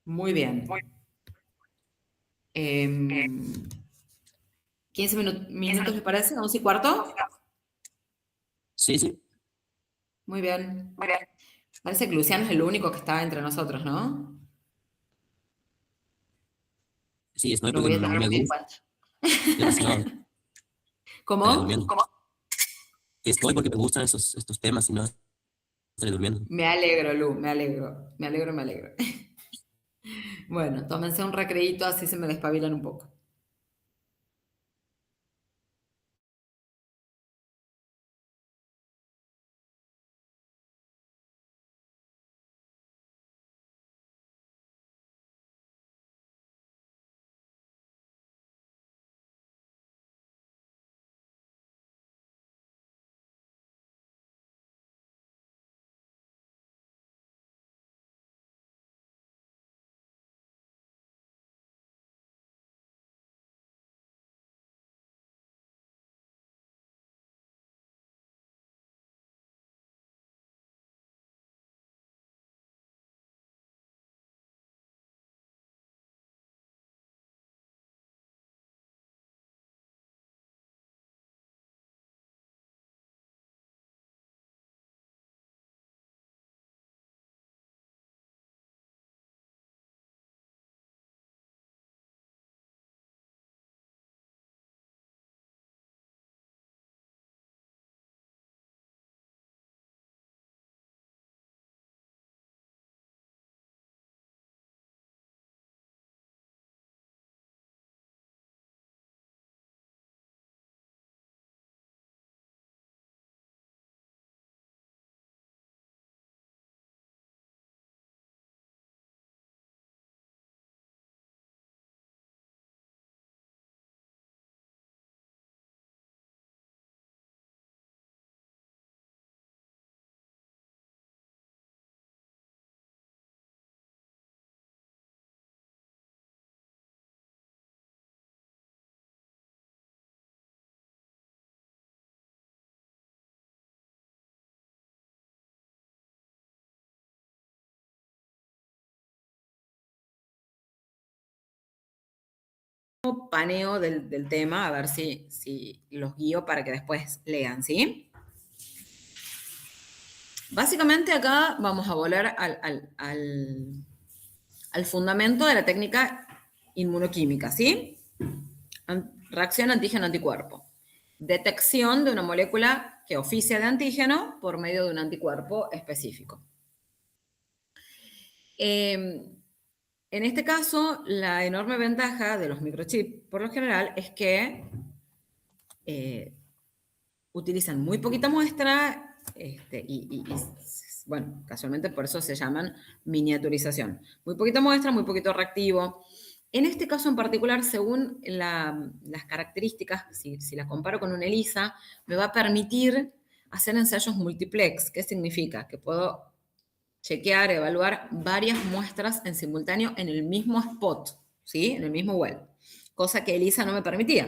Muy bien. 15 minutos, ¿les parece? ¿11:15? Sí, sí. Muy bien. Parece que Luciano es el único que está entre nosotros, ¿no? Sí, estoy Lo porque voy a no tener me muy en gusta cuenta. demasiado estar ¿Cómo? durmiendo. Estoy porque me gustan estos temas y no estaré durmiendo. Me alegro, Lu, me alegro. Me alegro, me alegro. Bueno, tómense un recreíto, así se me despabilan un poco. Paneo del tema, a ver si los guío para que después lean, ¿sí? Básicamente acá vamos a volver al fundamento de la técnica inmunoquímica, ¿sí? Reacción antígeno-anticuerpo. Detección de una molécula que oficia de antígeno por medio de un anticuerpo específico. En este caso, la enorme ventaja de los microchips, por lo general, es que utilizan muy poquita muestra bueno, casualmente por eso se llaman miniaturización. Muy poquita muestra, muy poquito reactivo. En este caso en particular, según las características, si la comparo con un ELISA, me va a permitir hacer ensayos multiplex. ¿Qué significa? Que puedo chequear, evaluar varias muestras en simultáneo en el mismo spot, ¿sí? En el mismo well. Cosa que ELISA no me permitía.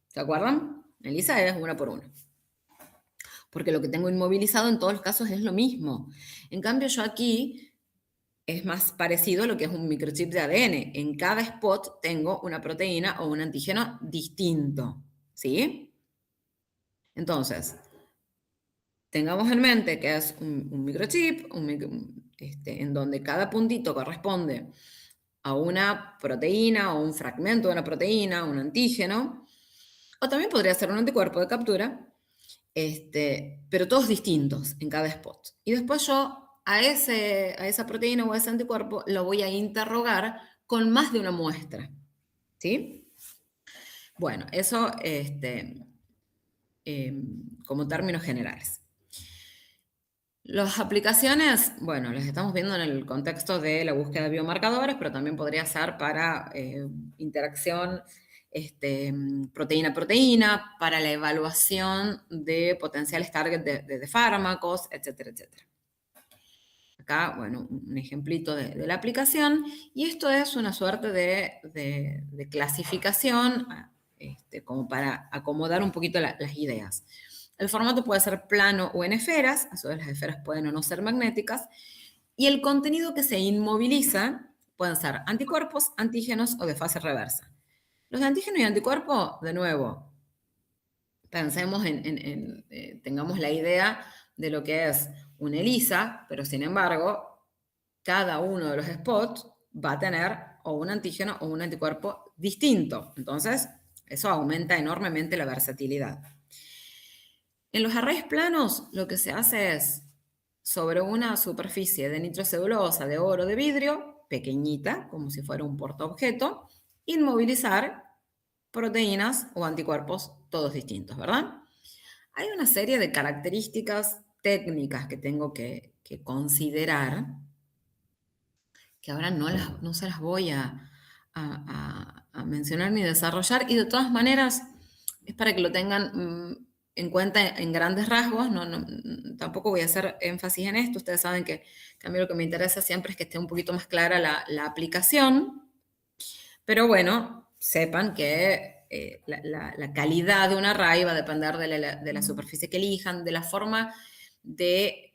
¿Se acuerdan? ELISA es una por una. Porque lo que tengo inmovilizado en todos los casos es lo mismo. En cambio, yo aquí es más parecido a lo que es un microchip de ADN. En cada spot tengo una proteína o un antígeno distinto, ¿sí? Entonces, tengamos en mente que es un microchip, en donde cada puntito corresponde a una proteína o un fragmento de una proteína, un antígeno, o también podría ser un anticuerpo de captura, pero todos distintos en cada spot. Y después yo a esa proteína o a ese anticuerpo lo voy a interrogar con más de una muestra, ¿sí? Bueno, eso como términos generales. Las aplicaciones, bueno, las estamos viendo en el contexto de la búsqueda de biomarcadores, pero también podría ser para interacción proteína-proteína, para la evaluación de potenciales targets de fármacos, etcétera, etcétera. Acá, bueno, un ejemplito de la aplicación, y esto es una suerte de clasificación, como para acomodar un poquito las ideas. El formato puede ser plano o en esferas, a su vez las esferas pueden o no ser magnéticas, y el contenido que se inmoviliza pueden ser anticuerpos, antígenos o de fase reversa. Los de antígeno y anticuerpo, de nuevo, pensemos tengamos la idea de lo que es un ELISA, pero sin embargo, cada uno de los spots va a tener o un antígeno o un anticuerpo distinto. Entonces, eso aumenta enormemente la versatilidad. En los arrays planos, lo que se hace es, sobre una superficie de nitrocelulosa, de oro, de vidrio, pequeñita, como si fuera un portaobjeto, inmovilizar proteínas o anticuerpos todos distintos, ¿verdad? Hay una serie de características técnicas que tengo que considerar, que ahora no se las voy a mencionar ni desarrollar, y de todas maneras es para que lo tengan en cuenta en grandes rasgos. Tampoco voy a hacer énfasis en esto. Ustedes saben que a mí lo que me interesa siempre es que esté un poquito más clara la aplicación, pero bueno, sepan que la calidad de un array va a depender de la superficie que elijan, de la forma de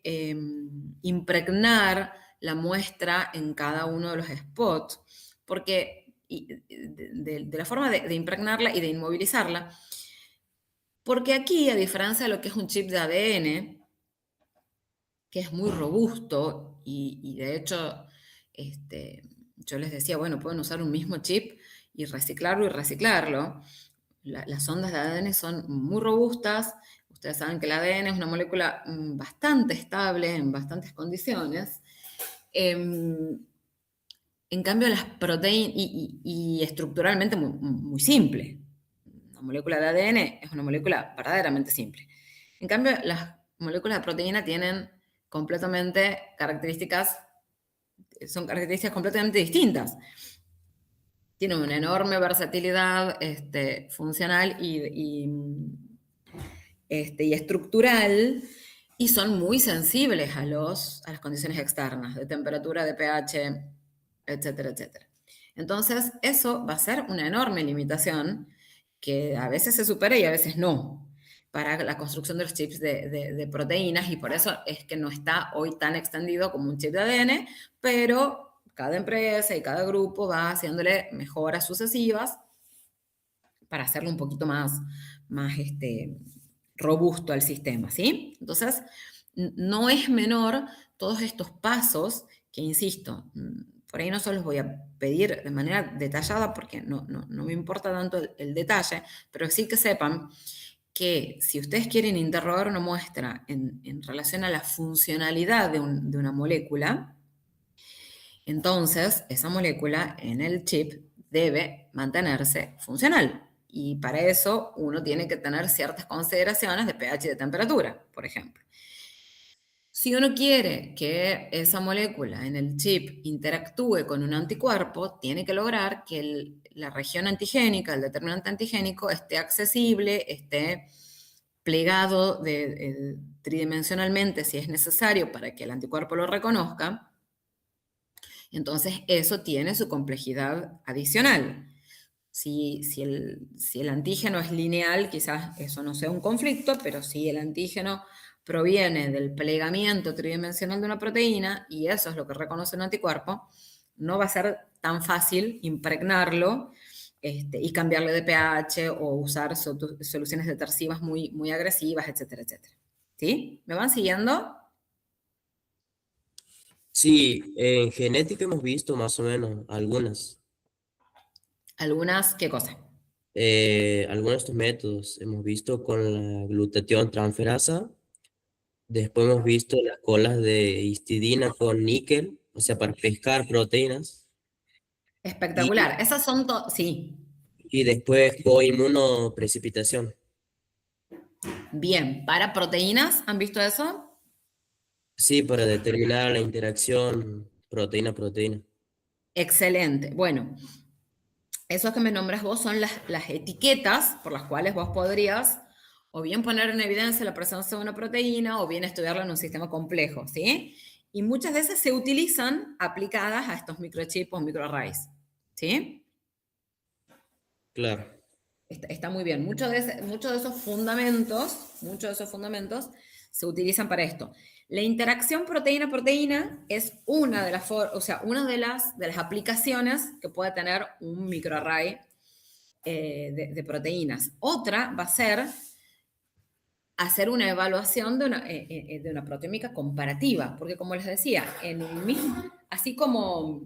impregnar la muestra en cada uno de los spots, porque de la forma de impregnarla y de inmovilizarla, porque aquí, a diferencia de lo que es un chip de ADN, que es muy robusto, y de hecho, yo les decía, bueno, pueden usar un mismo chip y reciclarlo y reciclarlo. Las ondas de ADN son muy robustas. Ustedes saben que el ADN es una molécula bastante estable en bastantes condiciones. En cambio, las proteínas, y estructuralmente muy simple. Una molécula de ADN es una molécula verdaderamente simple. En cambio, las moléculas de proteína tienen completamente son características completamente distintas. Tienen una enorme versatilidad funcional y estructural, y son muy sensibles a las condiciones externas, de temperatura, de pH, etcétera, etcétera. Entonces, eso va a ser una enorme limitación que a veces se supera y a veces no, para la construcción de los chips de proteínas, y por eso es que no está hoy tan extendido como un chip de ADN, pero cada empresa y cada grupo va haciéndole mejoras sucesivas para hacerlo un poquito más robusto al sistema, ¿sí? Entonces, no es menor todos estos pasos que, insisto, por ahí no se los voy a pedir de manera detallada porque no me importa tanto el detalle, pero sí que sepan que si ustedes quieren interrogar una muestra en relación a la funcionalidad de una molécula, entonces esa molécula en el chip debe mantenerse funcional. Y para eso uno tiene que tener ciertas consideraciones de pH y de temperatura, por ejemplo. Si uno quiere que esa molécula en el chip interactúe con un anticuerpo, tiene que lograr que la región antigénica, el determinante antigénico, esté accesible, esté plegado tridimensionalmente si es necesario para que el anticuerpo lo reconozca. Entonces, eso tiene su complejidad adicional. Si el antígeno es lineal, quizás eso no sea un conflicto, pero si el antígeno proviene del plegamiento tridimensional de una proteína, y eso es lo que reconoce un anticuerpo, no va a ser tan fácil impregnarlo y cambiarle de pH o usar soluciones detersivas muy, muy agresivas, etcétera, etcétera. ¿Sí? ¿Me van siguiendo? Sí, en genética hemos visto más o menos algunas. Algunas, ¿qué cosa? Algunos de estos métodos hemos visto con la glutatión transferasa. Después hemos visto las colas de histidina con níquel, o sea, para pescar proteínas. Y, Espectacular. Esas son, sí, y después coinmunoprecipitación. bien. ¿Para proteínas han visto eso? Sí, para determinar la interacción proteína-proteína. Excelente. Bueno, esos que me nombras vos son las etiquetas por las cuales vos podrías o bien poner en evidencia la presencia de una proteína o bien estudiarla en un sistema complejo, ¿sí? Y muchas veces se utilizan aplicadas a estos microchips o microarrays, ¿sí? Claro, Está muy bien. Muchos de esos fundamentos se utilizan para esto. La interacción proteína-proteína es una de las, o sea, una de las aplicaciones que puede tener un microarray de proteínas. Otra va a ser hacer una evaluación de una proteómica comparativa, porque como les decía, en un mismo, así como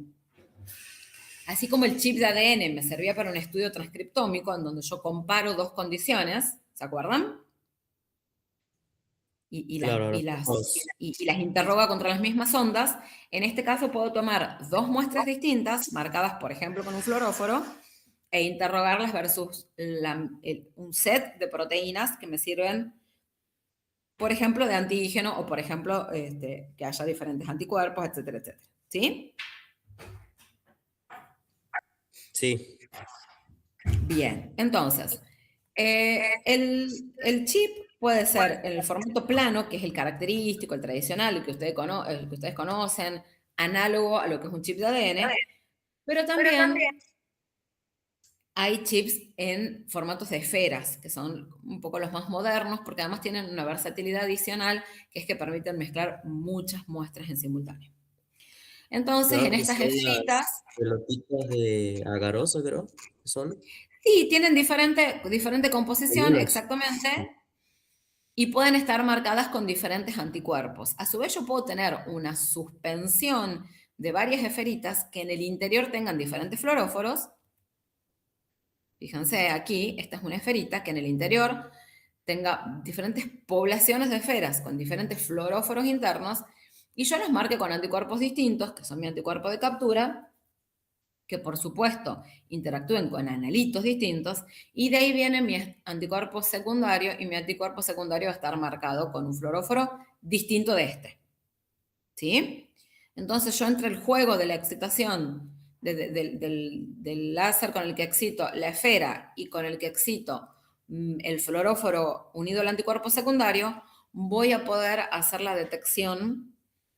el chip de ADN me servía para un estudio transcriptómico en donde yo comparo dos condiciones, ¿se acuerdan? Y claro. Los- las interroga contra las mismas ondas. En este caso puedo tomar dos muestras distintas, marcadas por ejemplo con un fluoróforo, e interrogarlas versus un set de proteínas que me sirven, por ejemplo, de antígeno o por ejemplo, que haya diferentes anticuerpos, etcétera, etcétera. ¿Sí? Sí, Bien, entonces, el chip puede ser en el formato plano, que es el característico, el tradicional, el que ustedes conocen, análogo a lo que es un chip de ADN, pero también hay chips en formatos de esferas, que son un poco los más modernos, porque además tienen una versatilidad adicional, que es que permiten mezclar muchas muestras en simultáneo. Entonces, claro en que estas son esferitas, las pelotitas de agarosa, creo, que son. sí, tienen diferente composición, Algunas. exactamente, y pueden estar marcadas con diferentes anticuerpos. A su vez, yo puedo tener una suspensión de varias esferitas que en el interior tengan diferentes fluoróforos. Fíjense aquí, esta es una esferita que en el interior tenga diferentes poblaciones de esferas con diferentes fluoróforos internos y yo los marque con anticuerpos distintos, que son mi anticuerpo de captura, que por supuesto interactúen con analitos distintos, y de ahí viene mi anticuerpo secundario, y mi anticuerpo secundario va a estar marcado con un fluoróforo distinto de este. ¿Sí? Entonces yo entre el juego de la excitación del láser con el que excito la esfera y con el que excito el fluoróforo unido al anticuerpo secundario, voy a poder hacer la detección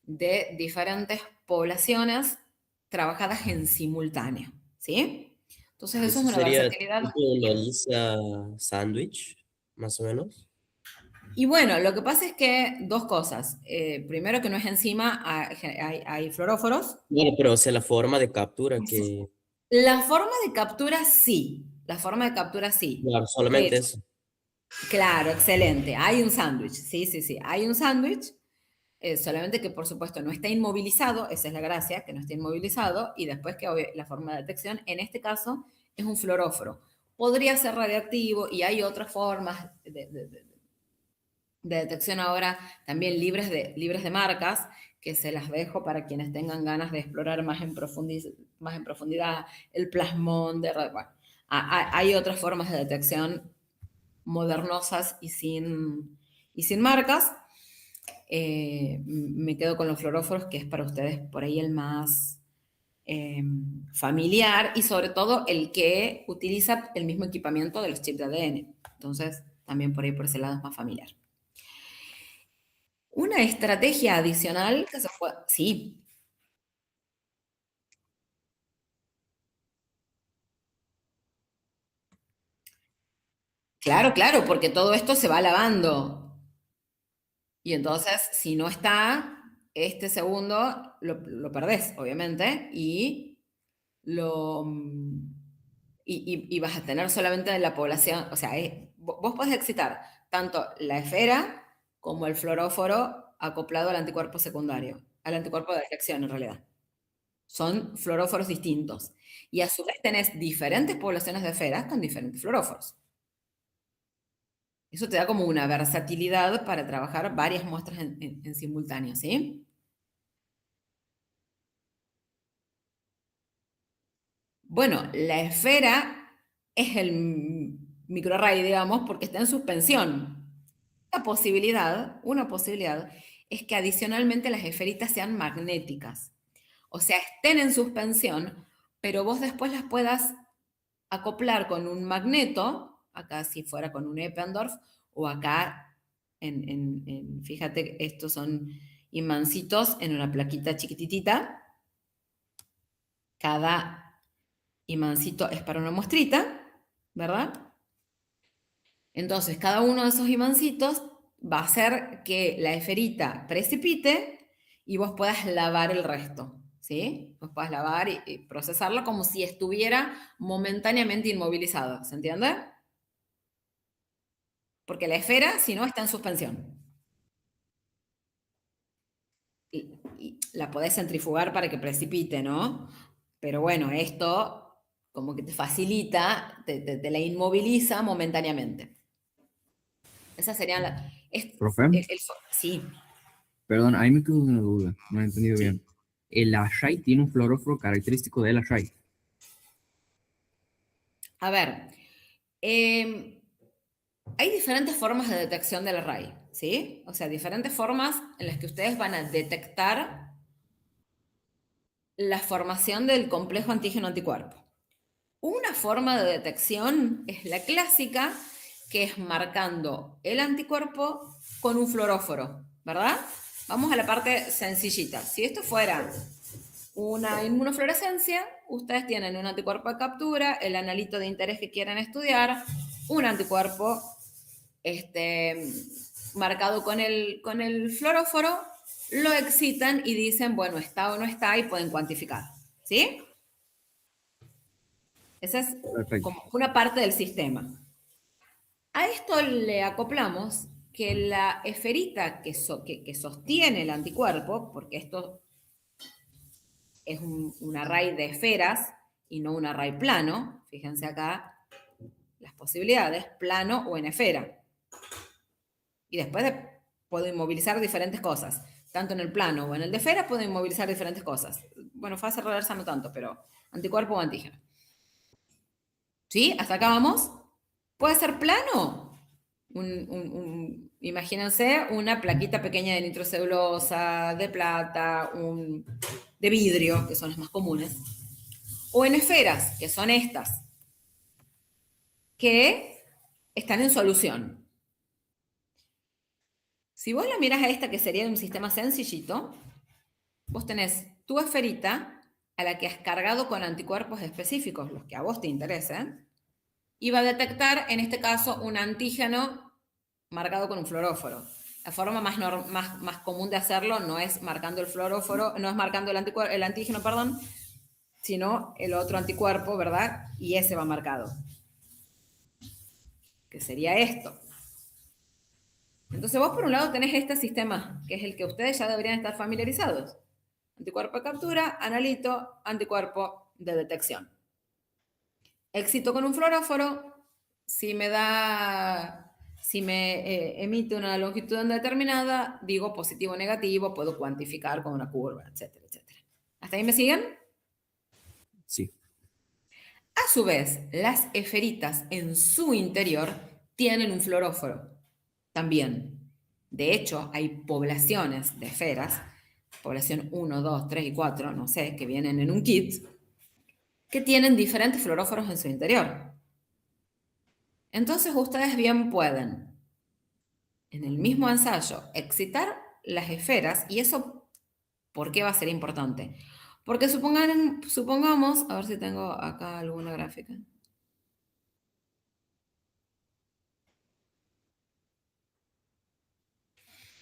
de diferentes poblaciones trabajadas en simultáneo, ¿sí? Entonces eso es Eso una sería versatilidad. tipo una lisa sándwich, más o menos. Y bueno, lo que pasa es que dos cosas. Primero que no es enzima, hay fluoróforos. Bueno, pero o sea, la forma de captura que, La forma de captura sí, la forma de captura sí. claro, De solamente hecho, eso. claro, excelente. Hay un sándwich, sí, sí, sí. Hay un sándwich, solamente que por supuesto no está inmovilizado, esa es la gracia, que no está inmovilizado, y después que la forma de detección, en este caso, es un fluoróforo. Podría ser radiactivo y hay otras formas de detección ahora también libres de marcas, que se las dejo para quienes tengan ganas de explorar más en profundidad el plasmón. Bueno, hay otras formas de detección modernosas y sin marcas. me quedo con los fluoróforos, que es para ustedes por ahí el más familiar y sobre todo el que utiliza el mismo equipamiento de los chips de ADN. Entonces, también por ahí por ese lado es más familiar. Una estrategia adicional que se puede... Sí. Claro, claro, porque todo esto se va lavando. Y entonces, si no está, este segundo lo perdés, obviamente, y y vas a tener solamente la población, o sea, vos podés excitar tanto la esfera como el fluoróforo acoplado al anticuerpo secundario, al anticuerpo de detección en realidad. Son fluoróforos distintos. Y a su vez tenés diferentes poblaciones de esferas con diferentes fluoróforos. Eso te da como una versatilidad para trabajar varias muestras en simultáneo, ¿sí? Bueno, la esfera es el microarray, digamos, porque está en suspensión. Una posibilidad es que adicionalmente las esferitas sean magnéticas. O sea, estén en suspensión, pero vos después las puedas acoplar con un magneto, acá si fuera con un Eppendorf, o acá, fíjate, estos son imancitos en una plaquita chiquititita. Cada imancito es para una muestrita, ¿verdad? Entonces, cada uno de esos imancitos va a hacer que la esferita precipite y vos puedas lavar el resto, ¿sí? Vos puedas lavar y procesarla como si estuviera momentáneamente inmovilizada, ¿se entiende? Porque la esfera, si no, está en suspensión. Y la podés centrifugar para que precipite, ¿no? Pero bueno, esto como que te facilita, te la inmoviliza momentáneamente. Esas serían las... Profe, sí, perdón, ahí me quedó una duda, no he entendido bien. sí. El Ashai tiene un fluoróforo característico del Ashai. A ver, hay diferentes formas de detección del array, ¿sí? O sea, diferentes formas en las que ustedes van a detectar la formación del complejo antígeno-anticuerpo. Una forma de detección es la clásica, que es marcando el anticuerpo con un fluoróforo, ¿verdad? Vamos a la parte sencillita. Si esto fuera una inmunofluorescencia, ustedes tienen un anticuerpo de captura, el analito de interés que quieran estudiar, un anticuerpo marcado con el fluoróforo, lo excitan y dicen, bueno, está o no está, y pueden cuantificar. ¿Sí? Esa es Perfecto. como una parte del sistema. A esto le acoplamos que la esferita que sostiene el anticuerpo, porque esto es un array de esferas y no un array plano, fíjense acá las posibilidades, plano o en esfera. Y después puedo inmovilizar diferentes cosas. Tanto en el plano o en el de esfera puedo inmovilizar diferentes cosas. Bueno, fase reversa no tanto, pero anticuerpo o antígeno. ¿Sí? ¿Hasta acá vamos? ¿Puede ser plano? Imagínense una plaquita pequeña de nitrocelulosa, de plata, de vidrio, que son las más comunes. O en esferas, que son estas, que están en solución. Si vos la miras a esta, que sería un sistema sencillito, vos tenés tu esferita a la que has cargado con anticuerpos específicos, los que a vos te interesen, y va a detectar, en este caso, un antígeno marcado con un fluoróforo. La forma más común de hacerlo no es marcando el fluoróforo, no es marcando el antígeno, perdón, sino el otro anticuerpo, ¿verdad? Y ese va marcado. Que sería esto. Entonces vos por un lado tenés este sistema, que es el que ustedes ya deberían estar familiarizados. Anticuerpo de captura, analito, anticuerpo de detección. Éxito con un fluoróforo, si me emite una longitud determinada, digo positivo o negativo, puedo cuantificar con una curva, etcétera, etcétera. ¿Hasta ahí me siguen? Sí. A su vez, las esferitas en su interior tienen un fluoróforo también. De hecho, hay poblaciones de esferas, población 1, 2, 3 y 4, no sé, que vienen en un kit, que tienen diferentes fluoróforos en su interior. Entonces ustedes bien pueden, en el mismo ensayo, excitar las esferas, y eso, ¿por qué va a ser importante? Porque supongamos, a ver si tengo acá alguna gráfica.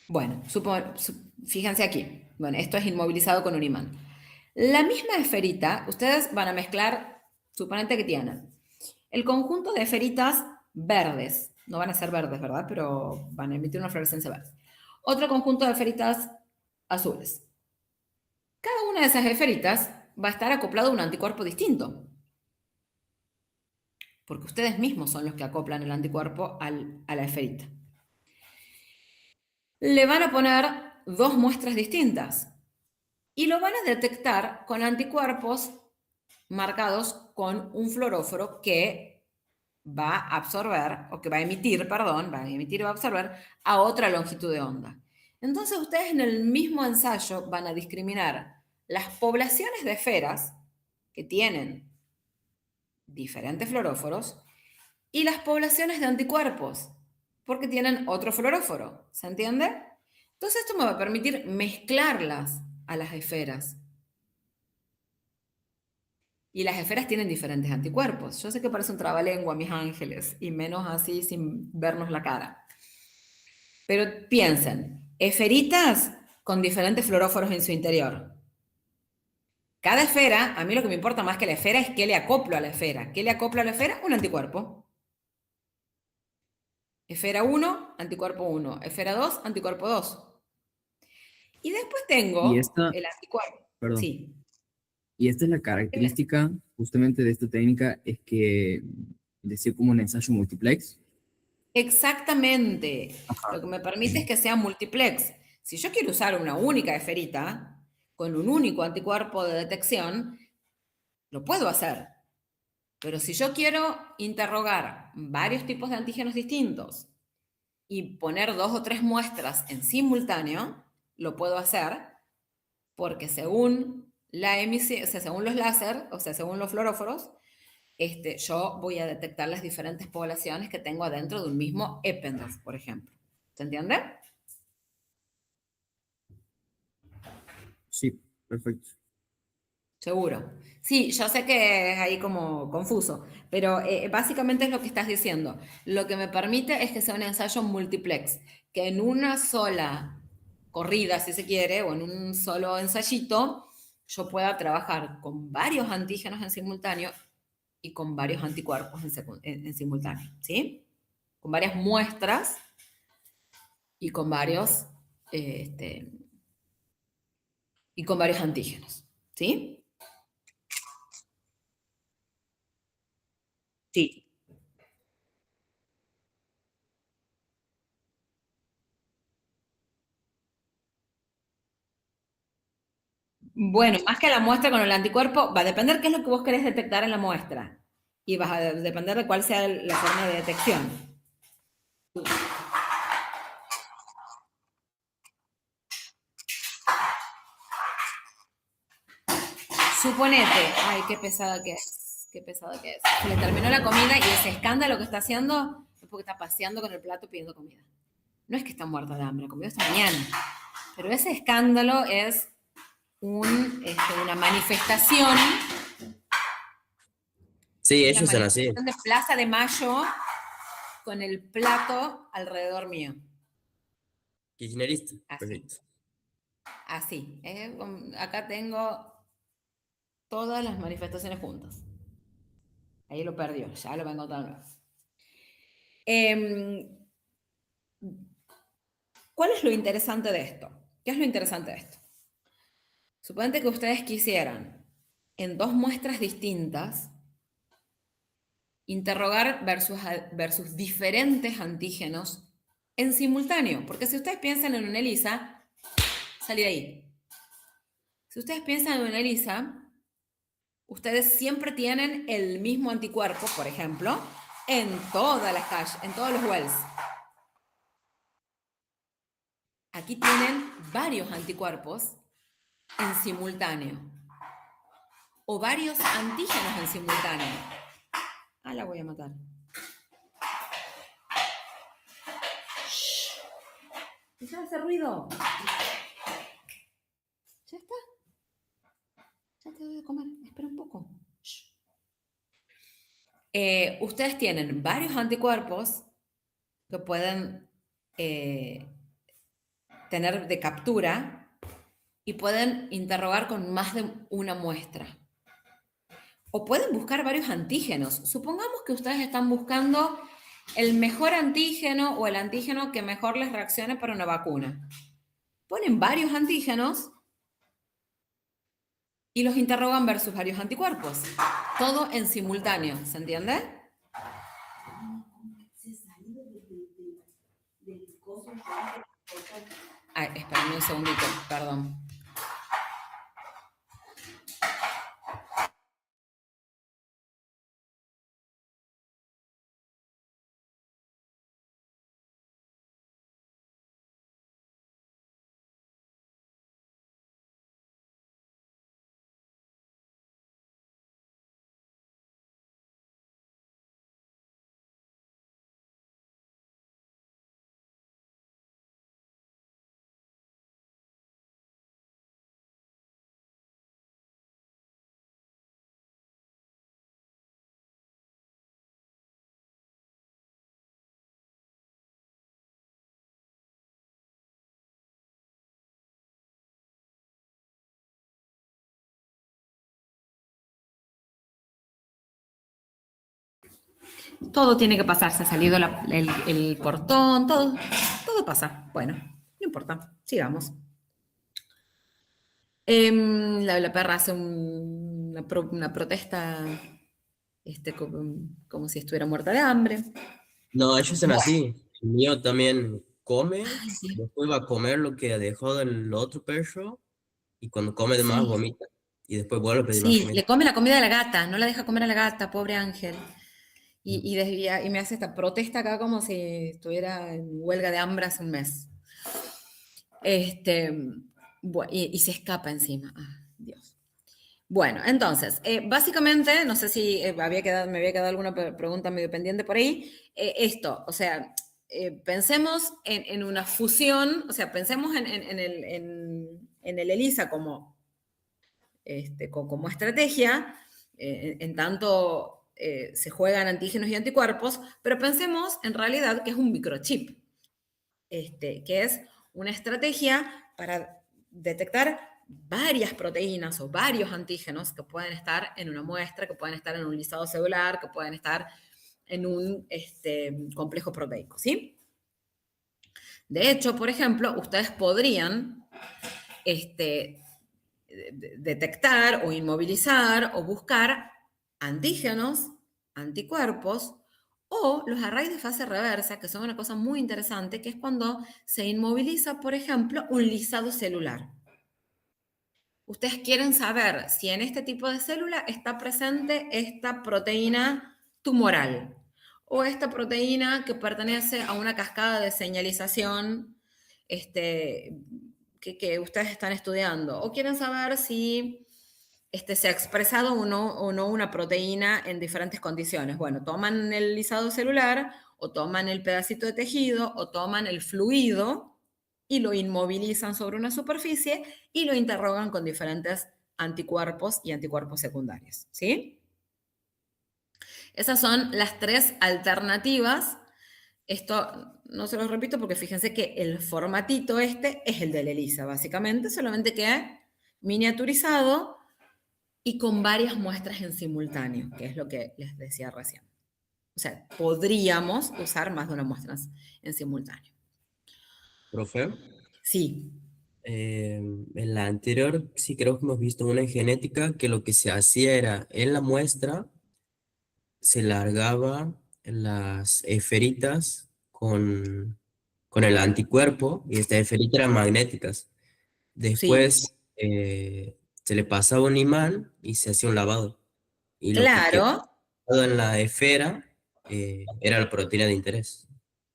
Bueno, fíjense aquí. Bueno, esto es inmovilizado con un imán. La misma esferita, ustedes van a mezclar, suponete que tienen el conjunto de esferitas verdes. No van a ser verdes, ¿verdad? Pero van a emitir una fluorescencia verde. Otro conjunto de esferitas azules. Cada una de esas esferitas va a estar acoplado a un anticuerpo distinto. Porque ustedes mismos son los que acoplan el anticuerpo a la esferita. Le van a poner dos muestras distintas y lo van a detectar con anticuerpos marcados con un fluoróforo que va a absorber, o que va a emitir, perdón, va a emitir y va a absorber a otra longitud de onda. Entonces ustedes en el mismo ensayo van a discriminar las poblaciones de esferas que tienen diferentes fluoróforos y las poblaciones de anticuerpos, porque tienen otro fluoróforo, ¿se entiende? Entonces esto me va a permitir mezclarlas a las esferas. Y las esferas tienen diferentes anticuerpos. Yo sé que parece un trabalengua, mis ángeles, y menos así sin vernos la cara. Pero piensen, esferitas con diferentes fluoróforos en su interior. Cada esfera, a mí lo que me importa más que la esfera es qué le acoplo a la esfera. ¿Qué le acoplo a la esfera? Un anticuerpo. Esfera 1, anticuerpo 1. Esfera 2, anticuerpo 2. Y después tengo Y esta, el anticuerpo. perdón, Sí. y esta es la característica justamente de esta técnica, es que decir como un ensayo multiplex. Exactamente. Lo Ajá. que me permite es que sea multiplex. Si yo quiero usar una única esferita con un único anticuerpo de detección, lo puedo hacer. Pero si yo quiero interrogar varios tipos de antígenos distintos y poner 2 o 3 muestras en simultáneo, lo puedo hacer porque según la emisión, o sea, según los láser, o sea, según los fluoróforos, yo voy a detectar las diferentes poblaciones que tengo adentro de un mismo Eppendorf, por ejemplo. ¿Se entiende? Sí, perfecto. Seguro. Sí, yo sé que es ahí como confuso, pero básicamente es lo que estás diciendo. Lo que me permite es que sea un ensayo multiplex, que en una sola corrida, si se quiere, o en un solo ensayito, yo pueda trabajar con varios antígenos en simultáneo y con varios anticuerpos en simultáneo, ¿sí? Con varias muestras y con varios, y con varios antígenos, ¿sí? Sí. Bueno, más que la muestra con el anticuerpo, va a depender qué es lo que vos querés detectar en la muestra. Y vas a depender de cuál sea la forma de detección. Suponete, ay, qué pesada que es, qué pesada que es. Se le terminó la comida y ese escándalo que está haciendo es porque está paseando con el plato pidiendo comida. No es que está muerta de hambre, comió esta mañana. Pero ese escándalo es una manifestación, Sí, es la ellos son así. manifestación de Plaza de Mayo con el plato alrededor mío. Kirchnerista. Así, Perfecto. así. Acá tengo todas las manifestaciones juntas. Ahí lo perdió, ya lo va a encontrar de nuevo. ¿Cuál es lo interesante de esto? ¿Qué es lo interesante de esto? Suponete que ustedes quisieran, en 2 muestras distintas, interrogar versus diferentes antígenos en simultáneo. Porque si ustedes piensan en una ELISA, salí de ahí. Si ustedes piensan en una ELISA, ustedes siempre tienen el mismo anticuerpo, por ejemplo, en todas las calles, en todos los wells. aquí tienen varios anticuerpos en simultáneo o varios antígenos en simultáneo. Ah, la voy a matar. ¿Deja de hacer ruido? ¿Ya está? Ya te doy de comer. Espera un poco. Ustedes tienen varios anticuerpos que pueden tener de captura y pueden interrogar con más de una muestra. O pueden buscar varios antígenos. Supongamos que ustedes están buscando el mejor antígeno o el antígeno que mejor les reaccione para una vacuna. Ponen varios antígenos y los interrogan versus varios anticuerpos. Todo en simultáneo, ¿se entiende? Ay, espérame un segundito, perdón. Todo tiene que pasar, se ha salido el portón, todo pasa. Bueno, no importa, sigamos. La perra hace una protesta como si estuviera muerta de hambre. No, ellos son así. El mío también come, Ay, sí. después va a comer lo que dejó del otro perro y cuando come de más Sí. vomita y después vuelve a pedir más Sí, comida. le come la comida de la gata, no la deja comer a la gata, pobre Ángel. Y me hace esta protesta acá como si estuviera en huelga de hambre hace un mes. Y se escapa encima. Ah, Dios. Bueno, entonces, básicamente, no sé si me había quedado alguna pregunta medio pendiente por ahí. O sea, pensemos en una fusión, o sea, pensemos en el ELISA como estrategia, en tanto se juegan antígenos y anticuerpos, pero pensemos en realidad que es un microchip, que es una estrategia para detectar varias proteínas o varios antígenos que pueden estar en una muestra, que pueden estar en un lisado celular, que pueden estar en un complejo proteico, ¿sí? De hecho, por ejemplo, ustedes podrían detectar o inmovilizar o buscar antígenos, anticuerpos o los arrays de fase reversa, que son una cosa muy interesante, que es cuando se inmoviliza, por ejemplo, un lisado celular. Ustedes quieren saber si en este tipo de célula está presente esta proteína tumoral o esta proteína que pertenece a una cascada de señalización que ustedes están estudiando. O quieren saber si se ha expresado o no una proteína en diferentes condiciones. Bueno, toman el lisado celular o toman el pedacito de tejido o toman el fluido y lo inmovilizan sobre una superficie y lo interrogan con diferentes anticuerpos y anticuerpos secundarios, ¿sí? Esas son las tres alternativas. Esto no se los repito porque fíjense que el formatito es el de la ELISA, básicamente, solamente que miniaturizado y con varias muestras en simultáneo, que es lo que les decía recién. O sea, podríamos usar más de una muestra en simultáneo. Profe, Sí, en la anterior sí creo que hemos visto una en genética que lo que se hacía era en la muestra se largaba las esferitas con el anticuerpo y estas esferitas eran magnéticas. sí, Después se le pasaba un imán y se hacía un lavado. Y lo que quedó claro. en la esfera era la proteína de interés.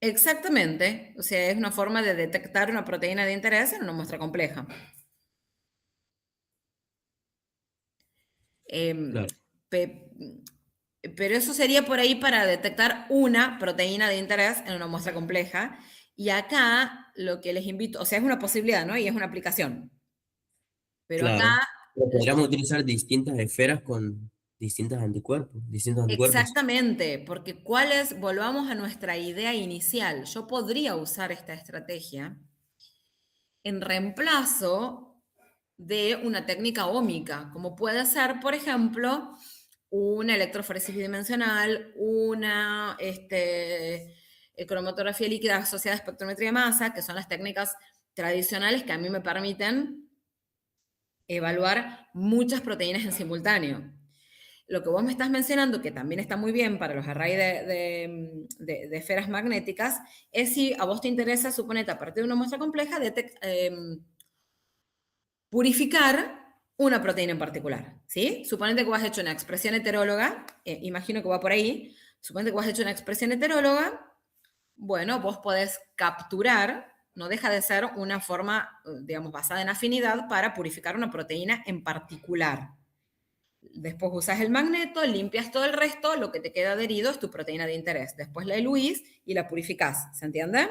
Exactamente, o sea, es una forma de detectar una proteína de interés en una muestra compleja. Em, Claro, pe- pero eso sería por ahí para detectar una proteína de interés en una muestra compleja. Y acá lo que les invito, o sea, es una posibilidad, ¿no? Y es una aplicación. Pero acá, claro. Pero podríamos utilizar distintas esferas con distintos anticuerpos. exactamente, porque ¿cuál es? Volvamos a nuestra idea inicial. Yo podría usar esta estrategia en reemplazo de una técnica ómica, como puede ser, por ejemplo, una electroforesis bidimensional, una cromatografía líquida asociada a espectrometría de masa, que son las técnicas tradicionales que a mí me permiten evaluar muchas proteínas en simultáneo. Lo que vos me estás mencionando, que también está muy bien para los arrays de esferas magnéticas, es si a vos te interesa, suponete, a partir de una muestra compleja, purificar una proteína en particular, ¿sí? Suponete que vos has hecho una expresión heteróloga, imagino que va por ahí, suponete que vos has hecho una expresión heteróloga, bueno, vos podés capturar, no deja de ser una forma, digamos, basada en afinidad para purificar una proteína en particular. Después usas el magneto, limpias todo el resto, lo que te queda adherido es tu proteína de interés. Después la diluís y la purificás, ¿se entiende?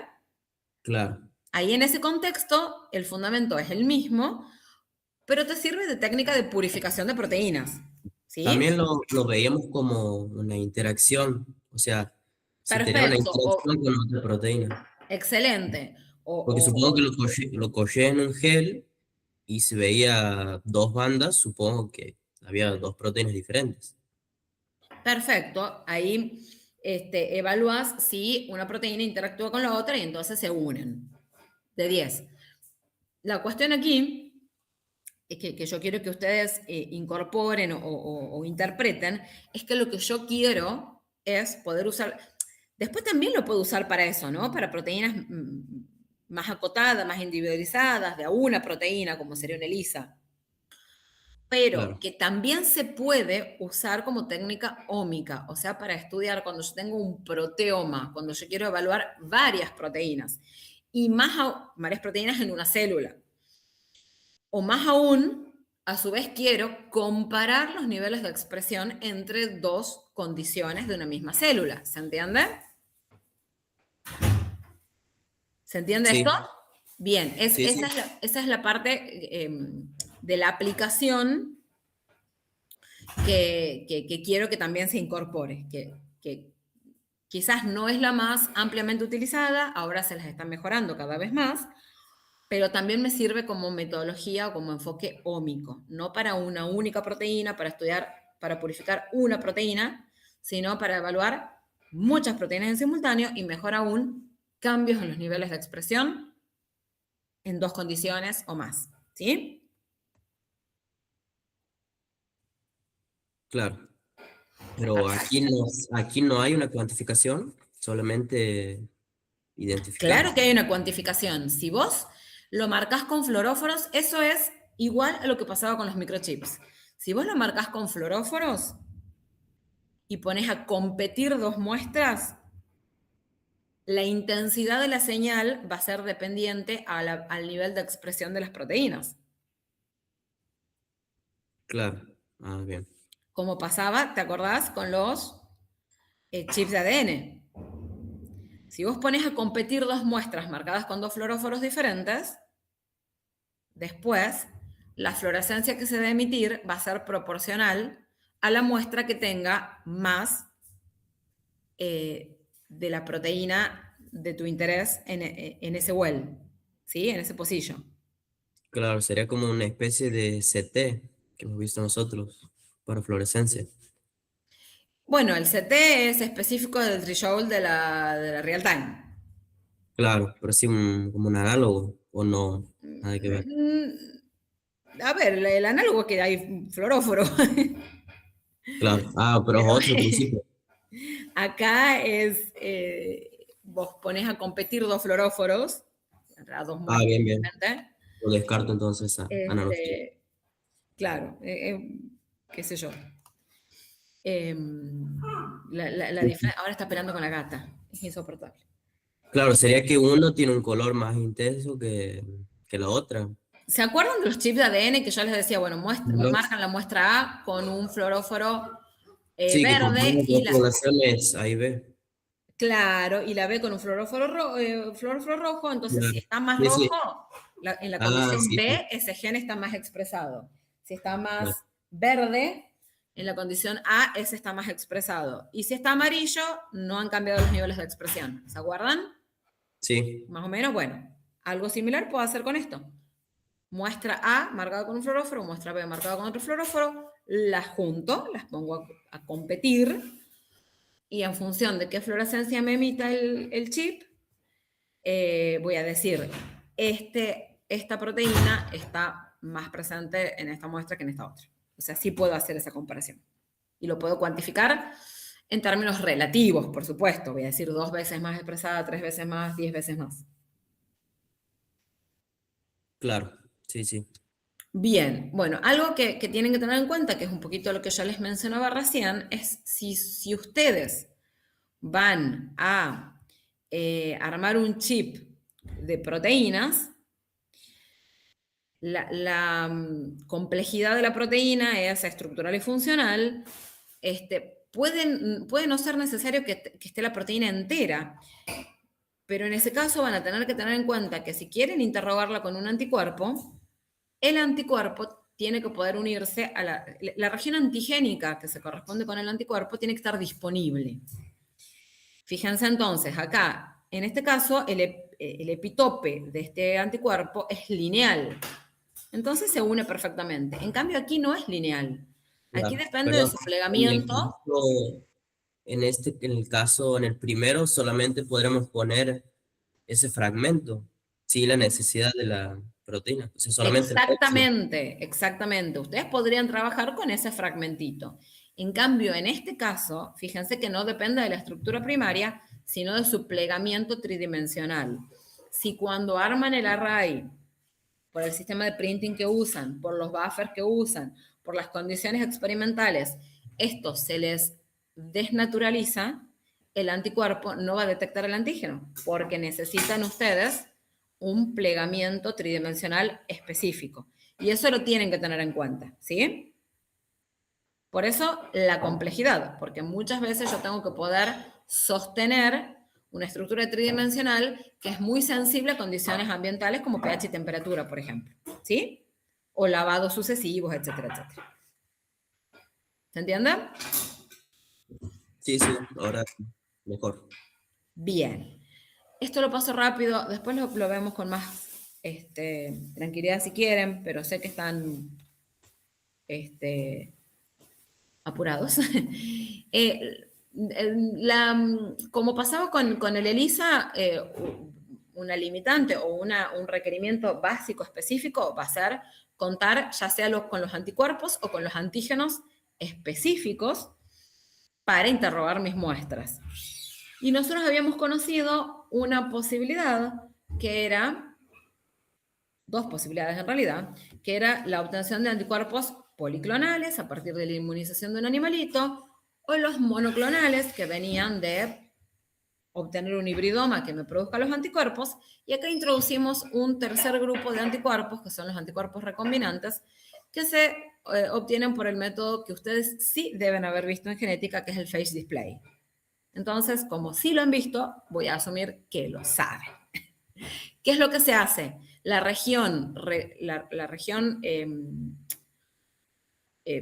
Claro. Ahí en ese contexto, el fundamento es el mismo, pero te sirve de técnica de purificación de proteínas, ¿sí? También lo veíamos como una interacción, o sea, si tenía una Perfecto, interacción con otra proteína. excelente. Porque supongo que O lo coché en un gel y se veía dos bandas, supongo que había dos proteínas diferentes. perfecto, ahí evalúas si una proteína interactúa con la otra y entonces se unen. De 10. La cuestión aquí es que yo quiero que ustedes incorporen o interpreten, es que lo que yo quiero es poder usar, después también lo puedo usar para eso, ¿no? Para proteínas más acotadas, más individualizadas, de a una proteína, como sería una ELISA, pero Claro, que también se puede usar como técnica ómica, o sea, para estudiar cuando yo tengo un proteoma, cuando yo quiero evaluar varias proteínas, y varias proteínas en una célula. O más aún, a su vez quiero comparar los niveles de expresión entre dos condiciones de una misma célula. ¿Se entiende? ¿Se entiende esto? sí, Bien, sí, sí, esa es la parte de la aplicación que quiero que también se incorpore, que quizás no es la más ampliamente utilizada, ahora se las están mejorando cada vez más, pero también me sirve como metodología o como enfoque ómico, no para una única proteína, para estudiar, para purificar una proteína, sino para evaluar muchas proteínas en simultáneo y mejor aún, cambios en los niveles de expresión en dos condiciones o más. ¿Sí? claro. Pero aquí no hay una cuantificación, solamente identificar. Claro que hay una cuantificación. Si vos lo marcás con fluoróforos, eso es igual a lo que pasaba con los microchips. Si vos lo marcás con fluoróforos y pones a competir dos muestras, la intensidad de la señal va a ser dependiente al nivel de expresión de las proteínas. Claro. Ah, bien. Como pasaba, ¿te acordás? Con los chips de ADN. Si vos pones a competir dos muestras marcadas con dos fluoróforos diferentes, después la fluorescencia que se debe emitir va a ser proporcional a la muestra que tenga más de la proteína de tu interés en ese well, ¿sí? En ese pocillo. Claro, sería como una especie de CT que hemos visto nosotros para fluorescencia. Bueno, el CT es específico del threshold de la real time. Claro, pero sí como un análogo, o no, nada que ver. A ver, el análogo es que hay fluoróforo, Claro, ah, pero es pero otro principio. acá es, vos pones a competir dos fluoróforos, a dos Ah, muestras bien, bien. diferentes, Lo descarto entonces esa analogía. este, claro, qué sé yo. Ahora está peleando con la gata, es insoportable. Claro, sería que uno tiene un color más intenso que la otra. ¿Se acuerdan de los chips de ADN que yo les decía? Bueno, Los- marcan la muestra A con un fluoróforo sí, que verde componen y las la, poblaciones A y B. claro, y la B con un fluoróforo rojo, entonces si Claro. está más Sí, sí. rojo, en la Ah, condición sí, sí. B, ese gen está más expresado. Si está Claro. más verde, en la condición A, ese está más expresado. Y si está amarillo, no han cambiado los niveles de expresión. ¿Se acuerdan? Sí, Más o menos, bueno, algo similar puedo hacer con esto. Muestra A marcada con un fluoróforo, muestra B marcada con otro fluoróforo, las junto, las pongo a competir y en función de qué fluorescencia me emita el chip, voy a decir, esta proteína está más presente en esta muestra que en esta otra. O sea, sí puedo hacer esa comparación. Y lo puedo cuantificar en términos relativos, por supuesto. Voy a decir 2 veces más expresada, 3 veces más, 10 veces más. claro. Sí, sí. Bien, bueno, algo que tienen que tener en cuenta, que es un poquito lo que yo les mencionaba recién, es si ustedes van a armar un chip de proteínas, la complejidad de la proteína es estructural y funcional, puede no ser necesario que esté la proteína entera, pero en ese caso van a tener que tener en cuenta que si quieren interrogarla con un anticuerpo, el anticuerpo tiene que poder unirse a la región antigénica que se corresponde con el anticuerpo, tiene que estar disponible. Fíjense entonces, acá, en este caso, el epitope de este anticuerpo es lineal. Entonces se une perfectamente. En cambio, aquí no es lineal. Aquí Claro. depende de Perdón. su En el plegamiento. caso, en el caso, en el primero, solamente podremos poner ese fragmento, sin la necesidad de la proteína. O sea, solamente el péptido. Exactamente, exactamente. Ustedes podrían trabajar con ese fragmentito. En cambio, en este caso, fíjense que no depende de la estructura primaria, sino de su plegamiento tridimensional. Si cuando arman el array, por el sistema de printing que usan, por los buffers que usan, por las condiciones experimentales, esto se les desnaturaliza, el anticuerpo no va a detectar el antígeno, porque necesitan ustedes un plegamiento tridimensional específico. Y eso lo tienen que tener en cuenta, ¿sí? Por eso la complejidad, porque muchas veces yo tengo que poder sostener una estructura tridimensional que es muy sensible a condiciones ambientales como pH y temperatura, por ejemplo, ¿sí? O lavados sucesivos, etcétera, etcétera. ¿Se entiende? Sí, sí, ahora mejor. Bien. Esto lo paso rápido, después lo vemos con más tranquilidad si quieren, pero sé que están este, apurados. Como pasaba con el ELISA, una limitante o un requerimiento básico específico va a ser contar ya sea con los anticuerpos o con los antígenos específicos para interrogar mis muestras. Y nosotros habíamos conocido una posibilidad que era, dos posibilidades en realidad, que era la obtención de anticuerpos policlonales a partir de la inmunización de un animalito, o los monoclonales que venían de obtener un hibridoma que me produzca los anticuerpos, y acá introducimos un tercer grupo de anticuerpos, que son los anticuerpos recombinantes, que se obtienen por el método que ustedes sí deben haber visto en genética, que es el phage display. Entonces, como sí lo han visto, voy a asumir que lo saben. ¿Qué es lo que se hace? La región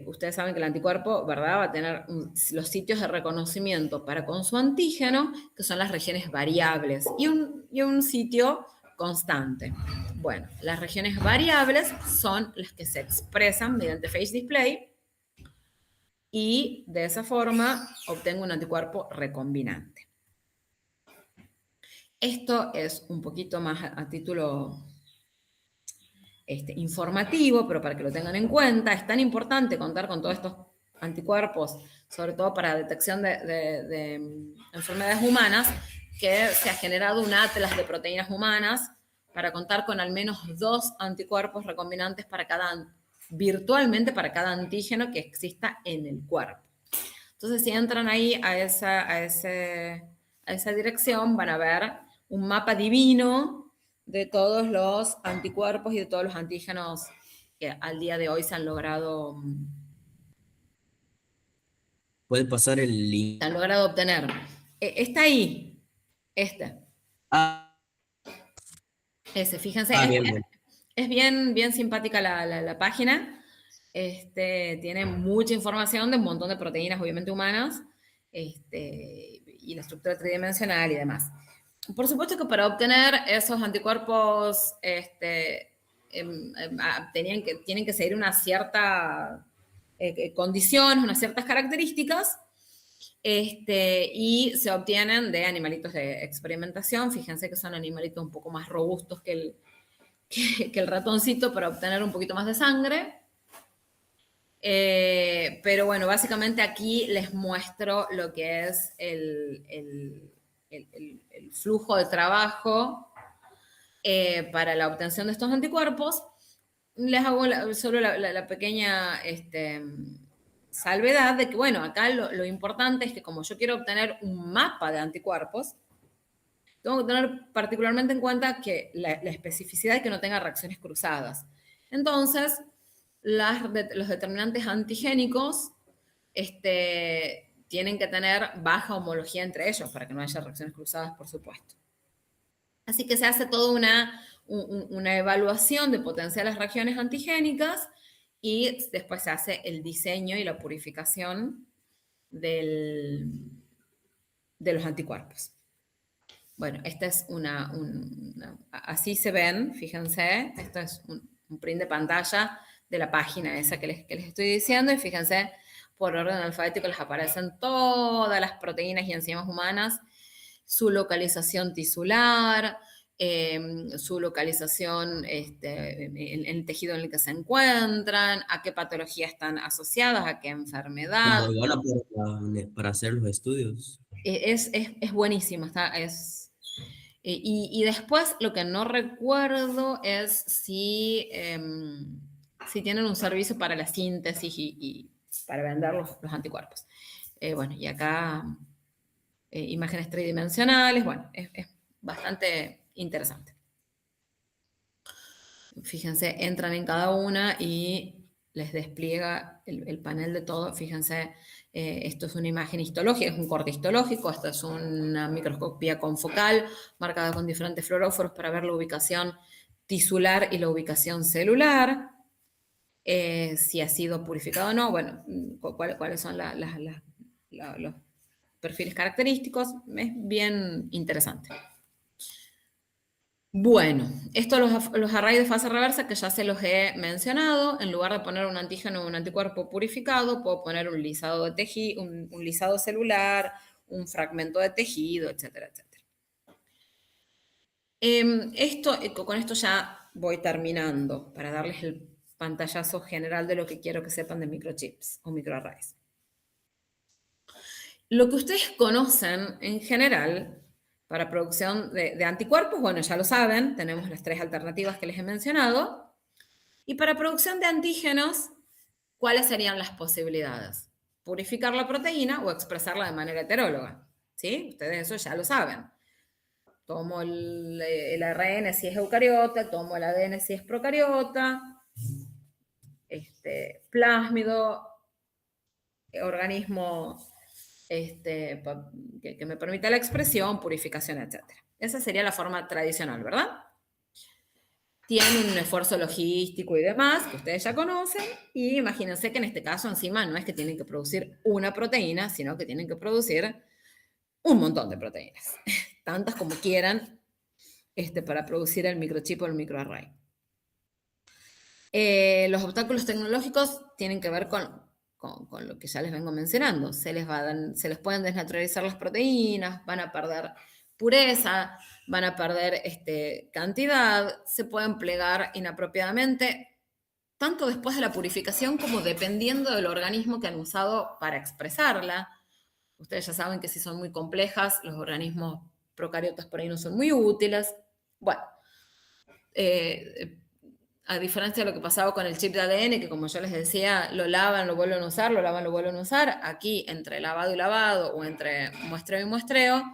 ustedes saben que el anticuerpo, ¿verdad? Va a tener los sitios de reconocimiento para con su antígeno, que son las regiones variables, y un sitio constante. Bueno, las regiones variables son las que se expresan mediante phage display y de esa forma obtengo un anticuerpo recombinante. Esto es un poquito más a título informativo, pero para que lo tengan en cuenta, es tan importante contar con todos estos anticuerpos, sobre todo para detección de enfermedades humanas, que se ha generado un atlas de proteínas humanas para contar con al menos 2 anticuerpos recombinantes virtualmente para cada antígeno que exista en el cuerpo. Entonces, si entran ahí a esa dirección, van a ver un mapa divino de todos los anticuerpos y de todos los antígenos que al día de hoy se han logrado Puede pasar el link. obtener. Está ahí, este. Ah, Fíjense, bien, bien. es bien simpática la página. Tiene mucha información de un montón de proteínas, obviamente humanas, y la estructura tridimensional y demás. Por supuesto que para obtener esos anticuerpos tienen que seguir una cierta condiciones, unas ciertas características, y se obtienen de animalitos de experimentación. Fíjense que son animalitos un poco más robustos que el ratoncito para obtener un poquito más de sangre. Pero bueno, básicamente aquí les muestro lo que es el flujo de trabajo para la obtención de estos anticuerpos. Les hago solo la pequeña salvedad de que, bueno, acá lo importante es que como yo quiero obtener un mapa de anticuerpos, tengo que tener particularmente en cuenta que la especificidad es que no tenga reacciones cruzadas. Entonces, los determinantes antigénicos tienen que tener baja homología entre ellos para que no haya reacciones cruzadas, por supuesto. Así que se hace toda una evaluación de potenciales regiones antigénicas y después se hace el diseño y la purificación de los anticuerpos. Bueno, esta es así se ven, fíjense, esto es un print de pantalla de la página esa que les estoy diciendo, y fíjense, por orden alfabético les aparecen todas las proteínas y enzimas humanas, su localización tisular, su localización en el tejido en el que se encuentran, a qué patología están asociadas, a qué enfermedad. Para hacer los estudios. Es buenísimo, y después lo que no recuerdo es si tienen un servicio para la síntesis y para vender los anticuerpos. Bueno, y acá imágenes tridimensionales, bueno, es bastante interesante. Fíjense, entran en cada una y les despliega el panel de todo. Fíjense, esto es una imagen histológica, es un corte histológico, esto es una microscopía confocal marcada con diferentes fluoróforos para ver la ubicación tisular y la ubicación celular, si ha sido purificado o no, bueno, cuáles son los perfiles característicos, es bien interesante. Bueno, estos los arrays de fase reversa que ya se los he mencionado. En lugar de poner un antígeno o un anticuerpo purificado, puedo poner un lisado de tejido, un lisado celular, un fragmento de tejido, etcétera, etcétera. Con esto ya voy terminando para darles el pantallazo general de lo que quiero que sepan de microchips o microarrays. Lo que ustedes conocen en general para producción de anticuerpos, bueno, ya lo saben, tenemos las 3 alternativas que les he mencionado. Y para producción de antígenos, ¿cuáles serían las posibilidades? Purificar la proteína o expresarla de manera heteróloga. ¿Sí? Ustedes eso ya lo saben. Tomo el ARN si es eucariota, tomo el ADN si es procariota, plásmido, organismo que me permita la expresión, purificación, etc. Esa sería la forma tradicional, ¿verdad? Tienen un esfuerzo logístico y demás, que ustedes ya conocen, y imagínense que en este caso encima no es que tienen que producir una proteína, sino que tienen que producir un montón de proteínas, tantas como quieran, para producir el microchip o el microarray. Los obstáculos tecnológicos tienen que ver con lo que ya les vengo mencionando. Se les pueden desnaturalizar las proteínas, van a perder pureza, van a perder cantidad, se pueden plegar inapropiadamente, tanto después de la purificación como dependiendo del organismo que han usado para expresarla. Ustedes ya saben que si son muy complejas, los organismos procariotas por ahí no son muy útiles. Bueno, a diferencia de lo que pasaba con el chip de ADN, que como yo les decía, lo lavan, lo vuelven a usar, lo lavan, lo vuelven a usar, aquí entre lavado y lavado o entre muestreo y muestreo,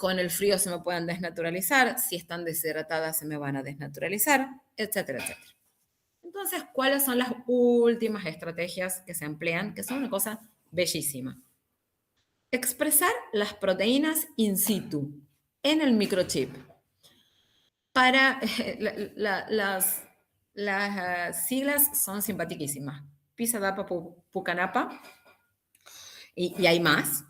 con el frío se me pueden desnaturalizar, si están deshidratadas se me van a desnaturalizar, etcétera, etcétera. Entonces, ¿cuáles son las últimas estrategias que se emplean? Que son una cosa bellísima. Expresar las proteínas in situ, en el microchip. Para las siglas son simpaticísimas. Pisadapa, Pucanapa, y hay más.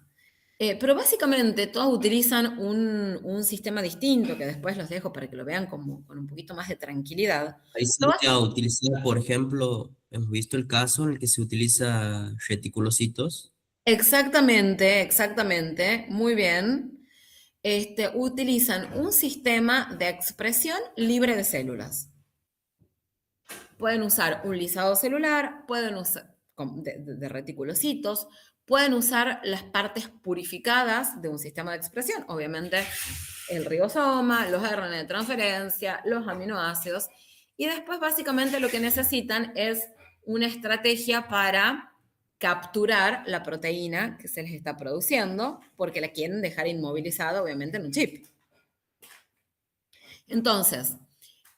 Pero básicamente todos utilizan un sistema distinto, que después los dejo para que lo vean como, con un poquito más de tranquilidad. Ahí sí Todas- a utilizar, por ejemplo, hemos visto el caso en el que se utiliza reticulocitos. Exactamente, exactamente, muy bien. Utilizan un sistema de expresión libre de células. Pueden usar un lisado celular, pueden usar de reticulocitos, pueden usar las partes purificadas de un sistema de expresión, obviamente el ribosoma, los RNA de transferencia, los aminoácidos, y después básicamente lo que necesitan es una estrategia para capturar la proteína que se les está produciendo, porque la quieren dejar inmovilizada, obviamente, en un chip. Entonces,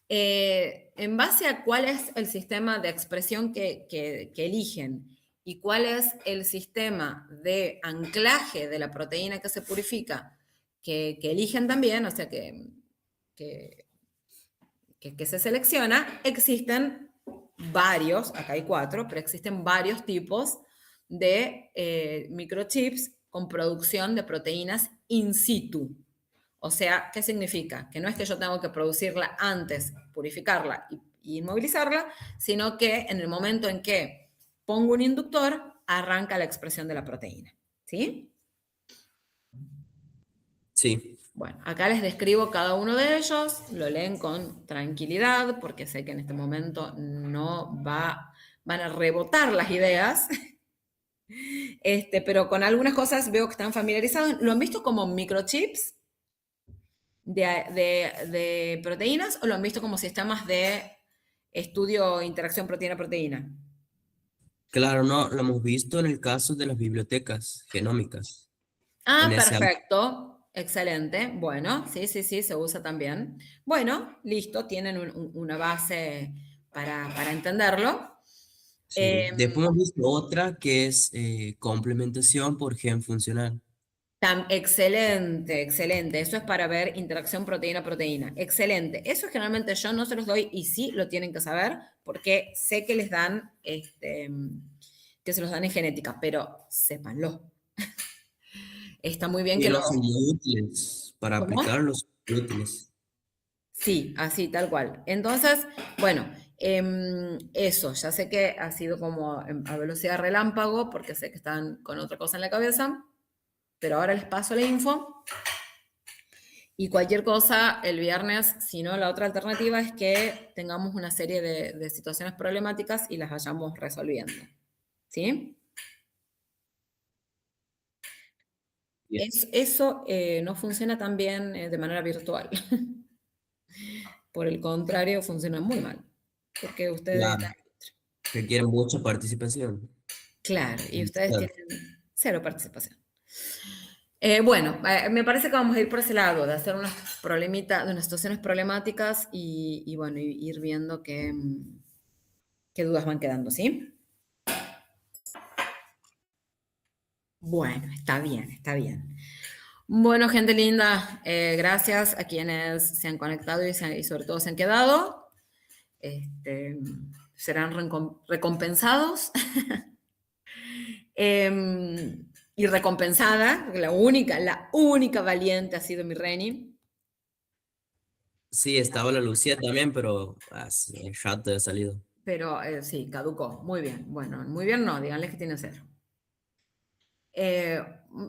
en base a cuál es el sistema de expresión que eligen y cuál es el sistema de anclaje de la proteína que se purifica que eligen también, o sea, que se selecciona, existen varios, acá hay 4, pero existen varios tipos de microchips con producción de proteínas in situ. O sea, ¿qué significa? Que no es que yo tengo que producirla antes, purificarla y inmovilizarla, sino que en el momento en que pongo un inductor, arranca la expresión de la proteína. ¿Sí? Sí, Bueno, acá les describo cada uno de ellos, lo leen con tranquilidad, porque sé que en este momento no van a rebotar las ideas, pero con algunas cosas veo que están familiarizados. ¿Lo han visto como microchips de proteínas o lo han visto como sistemas de estudio interacción proteína-proteína? claro, no, lo hemos visto en el caso de las bibliotecas genómicas. Ah, En ese ámbito. perfecto. Excelente. Bueno, sí, sí, sí, se usa también. Bueno, listo, tienen una base para entenderlo. Sí. Em, Después hemos visto otra que es complementación por gen funcional. Excelente, excelente. Eso es para ver interacción proteína-proteína. Excelente. Eso generalmente yo no se los doy y sí lo tienen que saber porque sé que les dan, que se los dan en genética, pero sépanlo. Está muy bien Y que lo... no son muy útiles para ¿Cómo? aplicarlos, muy útiles. Sí, así, tal cual. Entonces, bueno, eso, ya sé que ha sido como a velocidad relámpago, porque sé que están con otra cosa en la cabeza, pero ahora les paso la info. Y cualquier cosa, el viernes, si no, la otra alternativa es que tengamos una serie de situaciones problemáticas y las vayamos resolviendo. ¿Sí? Bien. Eso no funciona tan bien de manera virtual. Por el contrario, funciona muy mal. Porque ustedes... Claro, requiere mucha participación. Claro, y ustedes Claro. tienen cero participación. Bueno, me parece que vamos a ir por ese lado, de hacer unas problemitas, de unas situaciones problemáticas y bueno, ir viendo qué dudas van quedando, ¿sí? Bueno, está bien, está bien. Bueno, gente linda, gracias a quienes se han conectado y sobre todo se han quedado. Este, serán recompensados. Y recompensada, porque la única valiente ha sido mi Reni. Sí, estaba la Lucía también, pero hace rato ha salido. Pero sí, caducó. Muy bien. Bueno, muy bien no, díganles que tienen 0.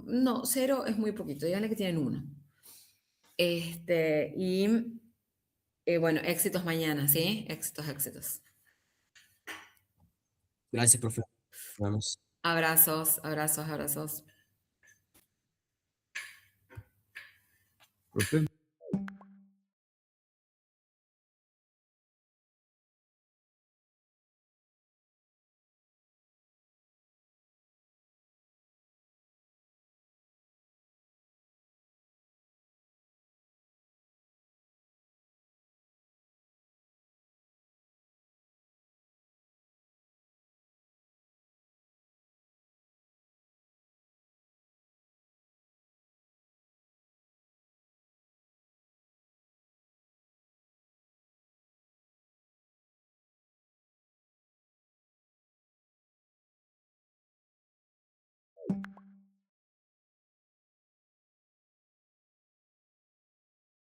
No, 0 es muy poquito, díganle que tienen 1. Y bueno, éxitos mañana, ¿sí? Éxitos, éxitos. Gracias, profe. Vamos. Abrazos, abrazos, abrazos. Profe.